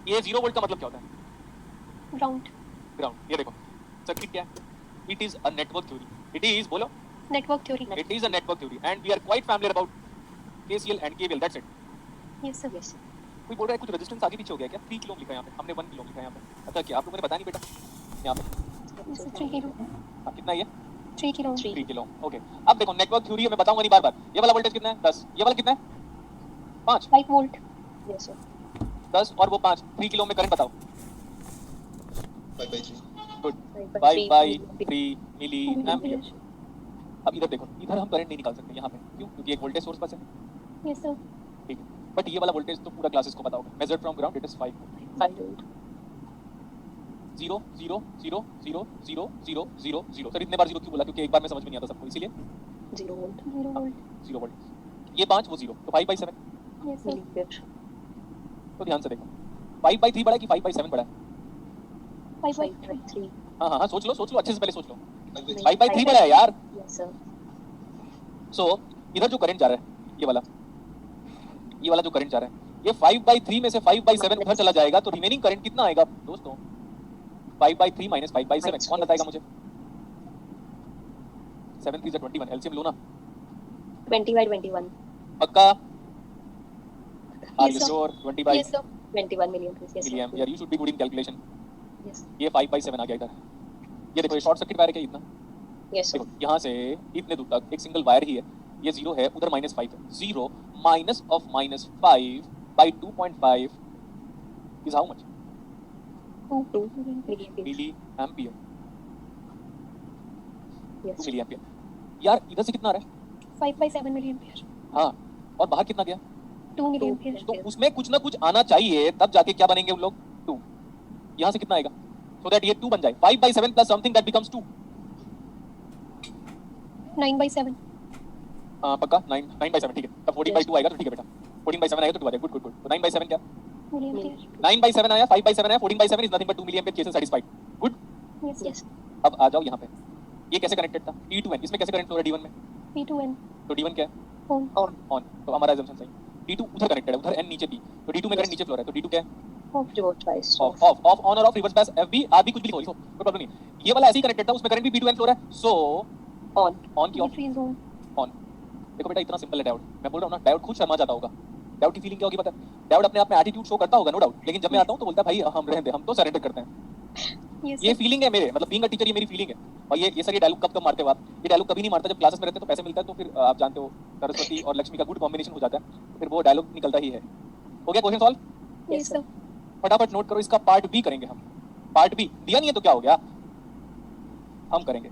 ये 0 वोल्ट का मतलब क्या होता है? Ground. ग्राउंड। ये देखो सर्किट क्या है? It is a network theory. It is, बोलो, Network theory. It is a network theory and we are quite familiar about KCL and KVL, that's it. Yes, sir. Yes. कोई बोल रहा है कुछ रेजिस्टेंस आगे पीछे हो गया क्या? 3 किलो लिखा है यहाँ पे, हमने 1 किलो लिखा है यहाँ पे। अच्छा, क्या आप लोगों ने बताया नहीं बेटा? यहाँ पे Yes, sir. 3 kilo. हाँ, कितना है ये? 3 किलो 3 किलो ओके। अब देखो नेटवर्क थ्योरी मैं बताऊंगा नहीं बार बार। ये वाला वोल्टेज कितना है 10, ये वाला कितना है 5, 5 वोल्ट यस सर 10 और वो 5, 3 किलो में करंट बताओ। 5/3 गुड 5/3 मिली एम्पियर। अब इधर देखो, इधर हम करंट नहीं निकाल सकते यहाँ पे, क्यों? क्योंकि एक वोल्टेज सोर्स पास है, यस सर ठीक है। बट ये वाला वोल्टेज तो पूरा क्लासेस को पता होगा, measured from ground it is 5 5 volt 0 0 0 0 0 0 0 0। Sir इतने बार 0 क्यों बोला? क्योंकि एक बार में समझ में नहीं आता सबको, इसीलिए 0 वोल्ट 0 वोल्ट 0 वोल्ट। ये 5 वो 0, तो 5/7। यस सर मिलीएम्पियर तो ध्यान से देखो 5/3 बड़ा है कि 5/7 बड़ा है? 5/3 हाँ हाँ हाँ, सोच लो अच्छे से, पहले सोच लो। 5/3 बड़ा है यार। यस सर सो इधर जो करंट जा रहा है ये वाला जो करंट जा रहा है, ये 5/3 में से 5/7 उधर चला जाएगा, तो रिमेनिंग करंट कितना आएगा दोस्तों? 5/3 माइनस 5/7। कौन बताएगा मुझे? 7 3 21, एलसीएम लो ना 20/21 पक्का? Are Yes, you sir. Sure? 20 yes sir 21 milliampere yes milliampere. You should be good in calculation. Yes ये 5/7 आ गया इधर। ये देखो, ये शॉर्ट सर्किट वायर है क्या इतना? यस देखो सर यहाँ से इतने दूर तक एक सिंगल वायर ही है, ये 0 है, उधर -5 है। 0 minus of -5/2.5 is how much? 2 milliampere milli ampere. 2 yes milli ampere. यार इधर से कितना आ रहा है? 5/7 मिलीएम्पियर हाँ, और बाहर कितना गया? 2 मिलीएम्पियर तो उसमें कुछ ना कुछ आना चाहिए, तब जाके क्या बनेंगे उन लोग? 2। यहाँ से कितना आएगा? सो दैट ये 2 बन जाए। 5/7 प्लस समथिंग दैट बिकम्स 2। 9/7 पक्का 9/7 ठीक है। तब 14/2 आएगा तो ठीक है बेटा। 14/7 आएगा तो 2 आ जाएगा। गुड। तो 9/7 क्या? मिलीएम्पियर 9/7 आया, 5/7 आया, 14/7 is nothing but 2 milli ampere. Case satisfied. Good. Yes yes अब आ जाओ यहाँ पे, ये कैसे कनेक्टेड था? T2N, इसमें कैसे करंट फ्लो है D1 में? P2N तो D1 क्या है? On on. तो हमारा assumption सही। D2 उधर कनेक्टेड है, उधर N नीचे P, तो D2 में करंट नीचे फ्लो रहा है, तो D2 क्या है? रिवर्स बायस ऑफ ऑन और of, reverse bias, FB RB कुछ भी लिखो, कोई प्रॉब्लम नहीं। ये वाला ऐसे ही कनेक्टेड था, उसमें करंट भी P2N फ्लो रहा है, सो ऑन की ऑफ। Free zone on. देखो बेटा इतना सिंपल है डायोड। मैं बोल रहा हूँ ना, डायोड खुद शर्मा जाता होगा। डायोड की फीलिंग क्या होगी पता है? डायोड अपने आप में एटीट्यूड शो करता होगा, नो डाउट, लेकिन जब मैं आता हूँ तो बोलता है भाई हम रहने दे, हम तो सरेंडर करते हैं। यस ये फीलिंग है मेरे, मतलब बीइंग अ टीचर ये मेरी फीलिंग है। और ये सर ये डायलॉग कब मारते हो आप? ये डायलॉग कभी नहीं मारता जब क्लासेस में रहते हैं तो पैसे मिलता है, तो फिर आप जानते हो सरस्वती और लक्ष्मी का गुड कॉम्बिनेशन हो जाता है, तो फिर वो डायलॉग निकलता ही है। हो गया क्वेश्चन सॉल्व? यस सर फटाफट नोट करो, इसका पार्ट बी करेंगे हम। पार्ट बी दिया नहीं है तो क्या हो गया, हम करेंगे।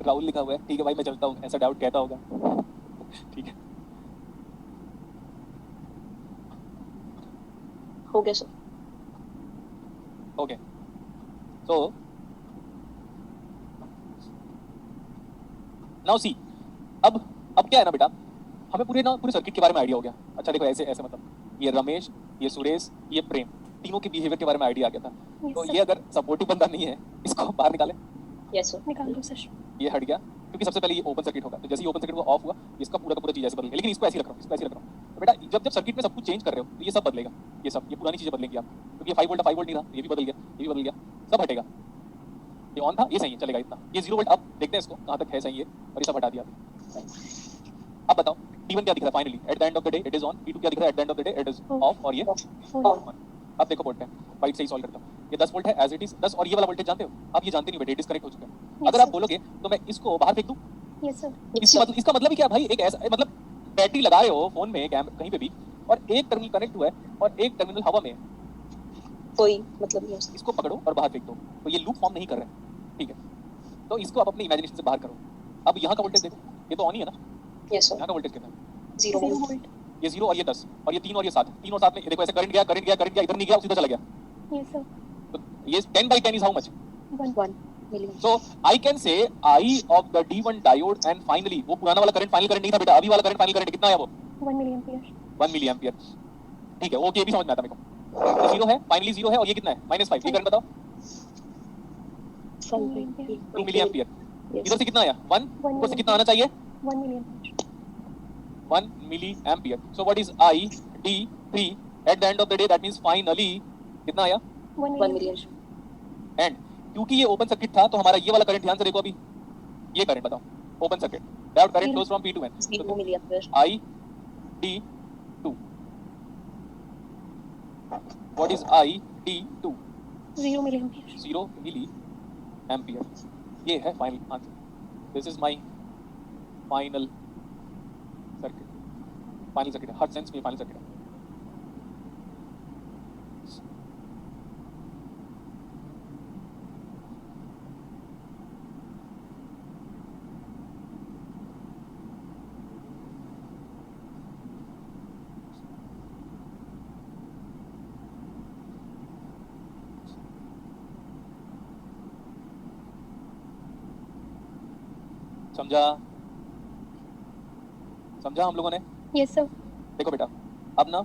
राहुल लिखा हुआ है, ठीक है भाई मैं चलता हूँ, ऐसा डाउट कहता होगा। ठीक है हो गया sir okay. So now see, अब क्या है ना बेटा, हमें पूरे सर्किट के बारे में आइडिया हो गया। अच्छा देखो ऐसे मतलब ये रमेश, ये सुरेश, ये प्रेम, तीनों के बिहेवियर के बारे में आइडिया आ गया था। तो ये अगर सपोर्टिव बंदा नहीं है, इसको बाहर निकाले। यस सर निकाल दो सर ये हट गया, क्योंकि सबसे पहले ये ओपन सर्किट होगा, तो जैसे ही ओपन सर्किट ऑफ हुआ, इसका पूरा का पूरा चीज ऐसे बदल गया। लेकिन इसको ऐसे ही रख रहा हूँ, तो बेटा जब सर्किट में सब कुछ चेंज कर रहे हो तो ये सब बदलेगा, ये पुरानी चीजें बदलेंगी आप, क्योंकि ये 5 वोल्ट 5 वोल्ट नहीं था, ये भी बदल गया, ये भी बदल गया, सब हटेगा। ये ऑन था, ये सही है, चलेगा इतना। ये 0 वोल्ट, अब देखते हैं इसको कहाँ तक है सही है, और ये सब हटा दिया। अब बताओ T1 क्या दिख रहा है finally at the end of the day it is on, T2 क्या दिख रहा है eight the end of the day it is of, और ये ऑन अब देखो बोलते हैं वाइट से ही सॉल्व करता हूँ। ये 10 वोल्ट है एज इट इज 10, और ये वाला वोल्टेज जानते हो आप? ये जानते नहीं बेटे, डिस्कनेक्ट हो चुका है। अगर आप बोलोगे तो मैं इसको बाहर फेंक दूं, यस सर इसका मतलब ही क्या भाई? एक ऐसा मतलब बैटरी लगा रहे हो फोन में कहीं पे भी, और एक टर्मिनल कनेक्ट हुआ है और एक टर्मिनल हवा में है, कोई मतलब नहीं इसको पकड़ो और बाहर फेंक दो, तो ये लूप फॉर्म नहीं कर रहे हैं, ठीक है? तो इसको आप अपनी इमेजिनेशन से बाहर करो। अब यहाँ का वोल्टेज देखो, ये तो ऑन ही है ना, यस सर यहाँ का वोल्टेज कितना है? 0 0 वोल्ट वोल्ट ये 0 और ये 10 और ये 3 और ये 7, 3 और 7 में देखो ऐसे करंट गया, इधर नहीं गया, सीधा चला गया। यस सर तो ये 10/10 is how much? 1 milliampere So I can say I of the D1 diode and finally वो पुराना वाला करंट फाइनल करंट नहीं था बेटा, अभी वाला करंट फाइनल करंट कितना है वो? 1 मिलीएम्पियर 1 मिली एम्पियर। ठीक है, ओके, ये भी समझ में आता मेरे को। तो 0 है, फाइनली 0 है, और ये कितना है? -5। ये करंट बताओ। 2 मिली एम्पियर। इधर से कितना आया? 1। ऊपर से कितना आना चाहिए? 1 milliampere 1 milli ampere. So what is I D3 at the end of the day that means finally कितना आया 1 1 million. million. एंड क्योंकि ये ओपन सर्किट था तो हमारा ये वाला करंट ध्यान से देखो अभी ये करंट बताओ open circuit diode current flows from P to N 0 milliampere. I D2 what is I D2 0 milliampere. 0 milliampere ये है final answer this is my final circuit है हर सेंस में फाइनल सर्किट है समझा हम लोगों ने Yes, sir. देखो बेटा अब ना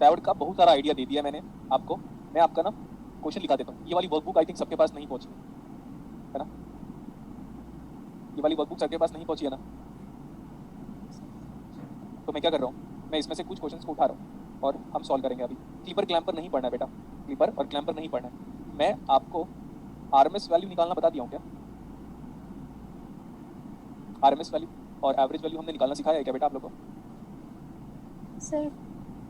डायोड का बहुत सारा आइडिया दे दिया मैंने आपको मैं आपका ना क्वेश्चन लिखा देता हूँ ये वाली वर्कबुक आई थिंक सबके पास नहीं पहुंची है ना ये वाली वर्कबुक सबके पास नहीं पहुंची है ना तो मैं क्या कर रहा हूँ मैं इसमें से कुछ क्वेश्चंस को उठा रहा हूँ और हम सॉल्व करेंगे अभी क्लिपर क्लैम्पर नहीं पढ़ना है बेटा क्लिपर और क्लैम्पर नहीं पढ़ना है मैं आपको आरएमएस वैल्यू निकालना बता दिया हूँ क्या आरएमएस वैल्यू और एवरेज वैल्यू हमने निकालना सिखाया है क्या बेटा आप लोगों को Sir,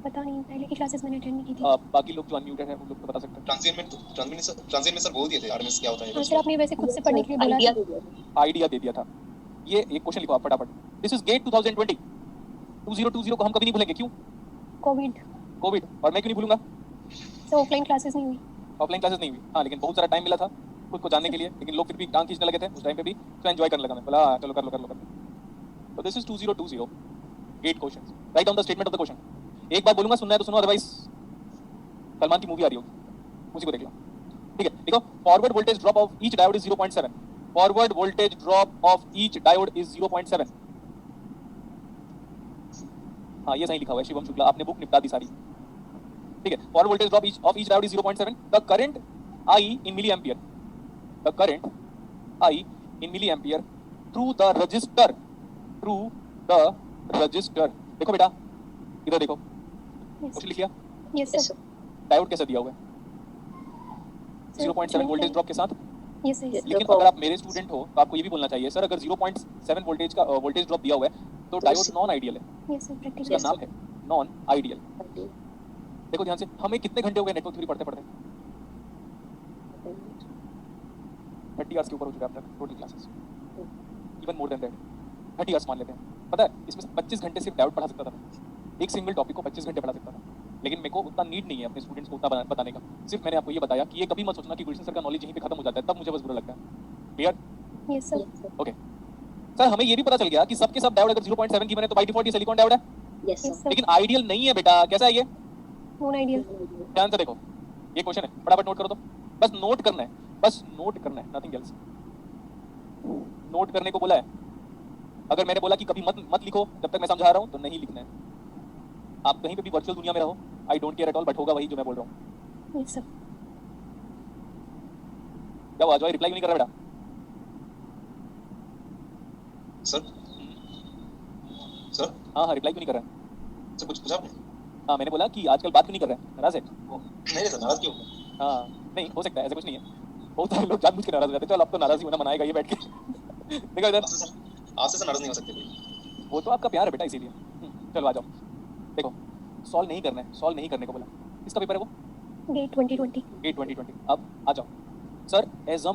पता नहीं पहले की क्लासेस मैंने अटेंड नहीं की थी. बाकी लोग जो अनम्यूटेड हैं वो लोग तो बता सकते हैं ट्रांजिएंट में सर बोल दिए थे आरएमएस क्या होता है हाँ सर आपने वैसे खुद से पढ़ने के लिए बोला आइडिया था. दे दिया. आइडिया दे दिया था ये एक क्वेश्चन लिखो आप फटाफट दिस इज गेट 2020 2020 को हम कभी नहीं भूलेंगे क्यों कोविड. कोविड और मैं क्यों नहीं भूलूंगा सर ऑफलाइन क्लासेस नहीं हुई. ऑफलाइन क्लासेस नहीं हुई हाँ लेकिन बहुत सारा टाइम मिला था खुद को जानने के लिए लेकिन लोग फिर भी टांग खींचने लगे थे उस टाइम पे भी तो एंजॉय करने लगा मैं बोला चलो कर लो तो दिस is 2020 8 questions write down the statement of the question एक बार बोलूंगा सुनना है तो सुनो अदरवाइज सलमान की मूवी आ रही होगी उसी को देख लो ठीक है देखो forward voltage drop of each diode is 0.7 forward voltage drop of each diode is 0.7 हाँ ये सही लिखा हुआ है शिवम शुक्ला आपने बुक निपटा दी सारी ठीक है forward voltage drop of each diode is 0.7 the current I in milliampere the current I in milliampere through the resistor देखो बेटा इधर देखो क्वेश्चन लिख लिया Yes Yes, sir. sir. Diode कैसे दिया हुआ है Sir, 0.7 वोल्टेज ड्रॉप के साथ Yes sir. Yes. लेकिन अगर आप मेरे स्टूडेंट हो तो आपको ये भी बोलना चाहिए सर अगर 0.7 वोल्टेज का वोल्टेज ड्रॉप दिया हुआ है तो डायोड नॉन आइडियल है Yes sir. Practice. उसका नाम है नॉन आइडियल आइडिया. देखो ध्यान से हमें कितने घंटे हो गए नेटवर्क थ्योरी पढ़ते 30 आवर्स के ऊपर हो चुका है अब तक total classes even more than that 30 hours मान लेते हैं पता है इसमें से 25 घंटे सिर्फ डायोड पढ़ा सकता था एक सिंगल टॉपिक को 25 घंटे पढ़ा सकता था लेकिन मेरे को उतना नीड नहीं है अपने स्टूडेंट्स को उतना बताने का सिर्फ मैंने आपको ये बताया कि ये कभी मत सोचना कि गुलशन सर का नॉलेज यहीं पे खत्म हो जाता है तब मुझे बस बुरा लगता है clear Yes sir. Yes, sir. Okay sir हमें ये भी पता चल गया कि सबके सब डायोड अगर 0.7 की बने तो बाय डिफॉल्ट ये सिलिकॉन डायोड है Yes, Yes sir. sir. लेकिन आइडियल नहीं है बेटा कैसा है ये Non ideal. ध्यान से देखो ये क्वेश्चन है फटाफट नोट करो तो बस नोट करना है नथिंग एल्स नोट करने को बोला है अगर मैंने बोला कि कभी मत लिखो जब तक मैं समझा रहा हूं तो नहीं लिखना है आप कहीं पे भी वर्चुअल दुनिया में रहो I don't care at all but होगा वही जो मैं बोल रहा हूं Yes sir. क्या हुआ जॉय रिप्लाई नहीं कर रहा बेटा सर हाँ रिप्लाई क्यों नहीं कर रहा है सर कुछ पूछा आपने हाँ मैंने बोला कि आजकल बात क्यों नहीं कर रहा है नाराज है नहीं सर नाराज क्यों हाँ नहीं हो सकता है ऐसा कुछ नहीं है बहुत सारे लोग जानबूझ के नाराज हो जाते हैं चल अब तो नाराज ही होना मनाएगा ये बैठ के देखो इधर आपसे सर नाराज नहीं हो सकते कोई वो तो आपका प्यार है बेटा इसीलिए चलो आ जाओ देखो सॉल्व नहीं करने को बोला किसका पेपर है वो Date 2020. 8/20/20 अब आ जाओ सर एजम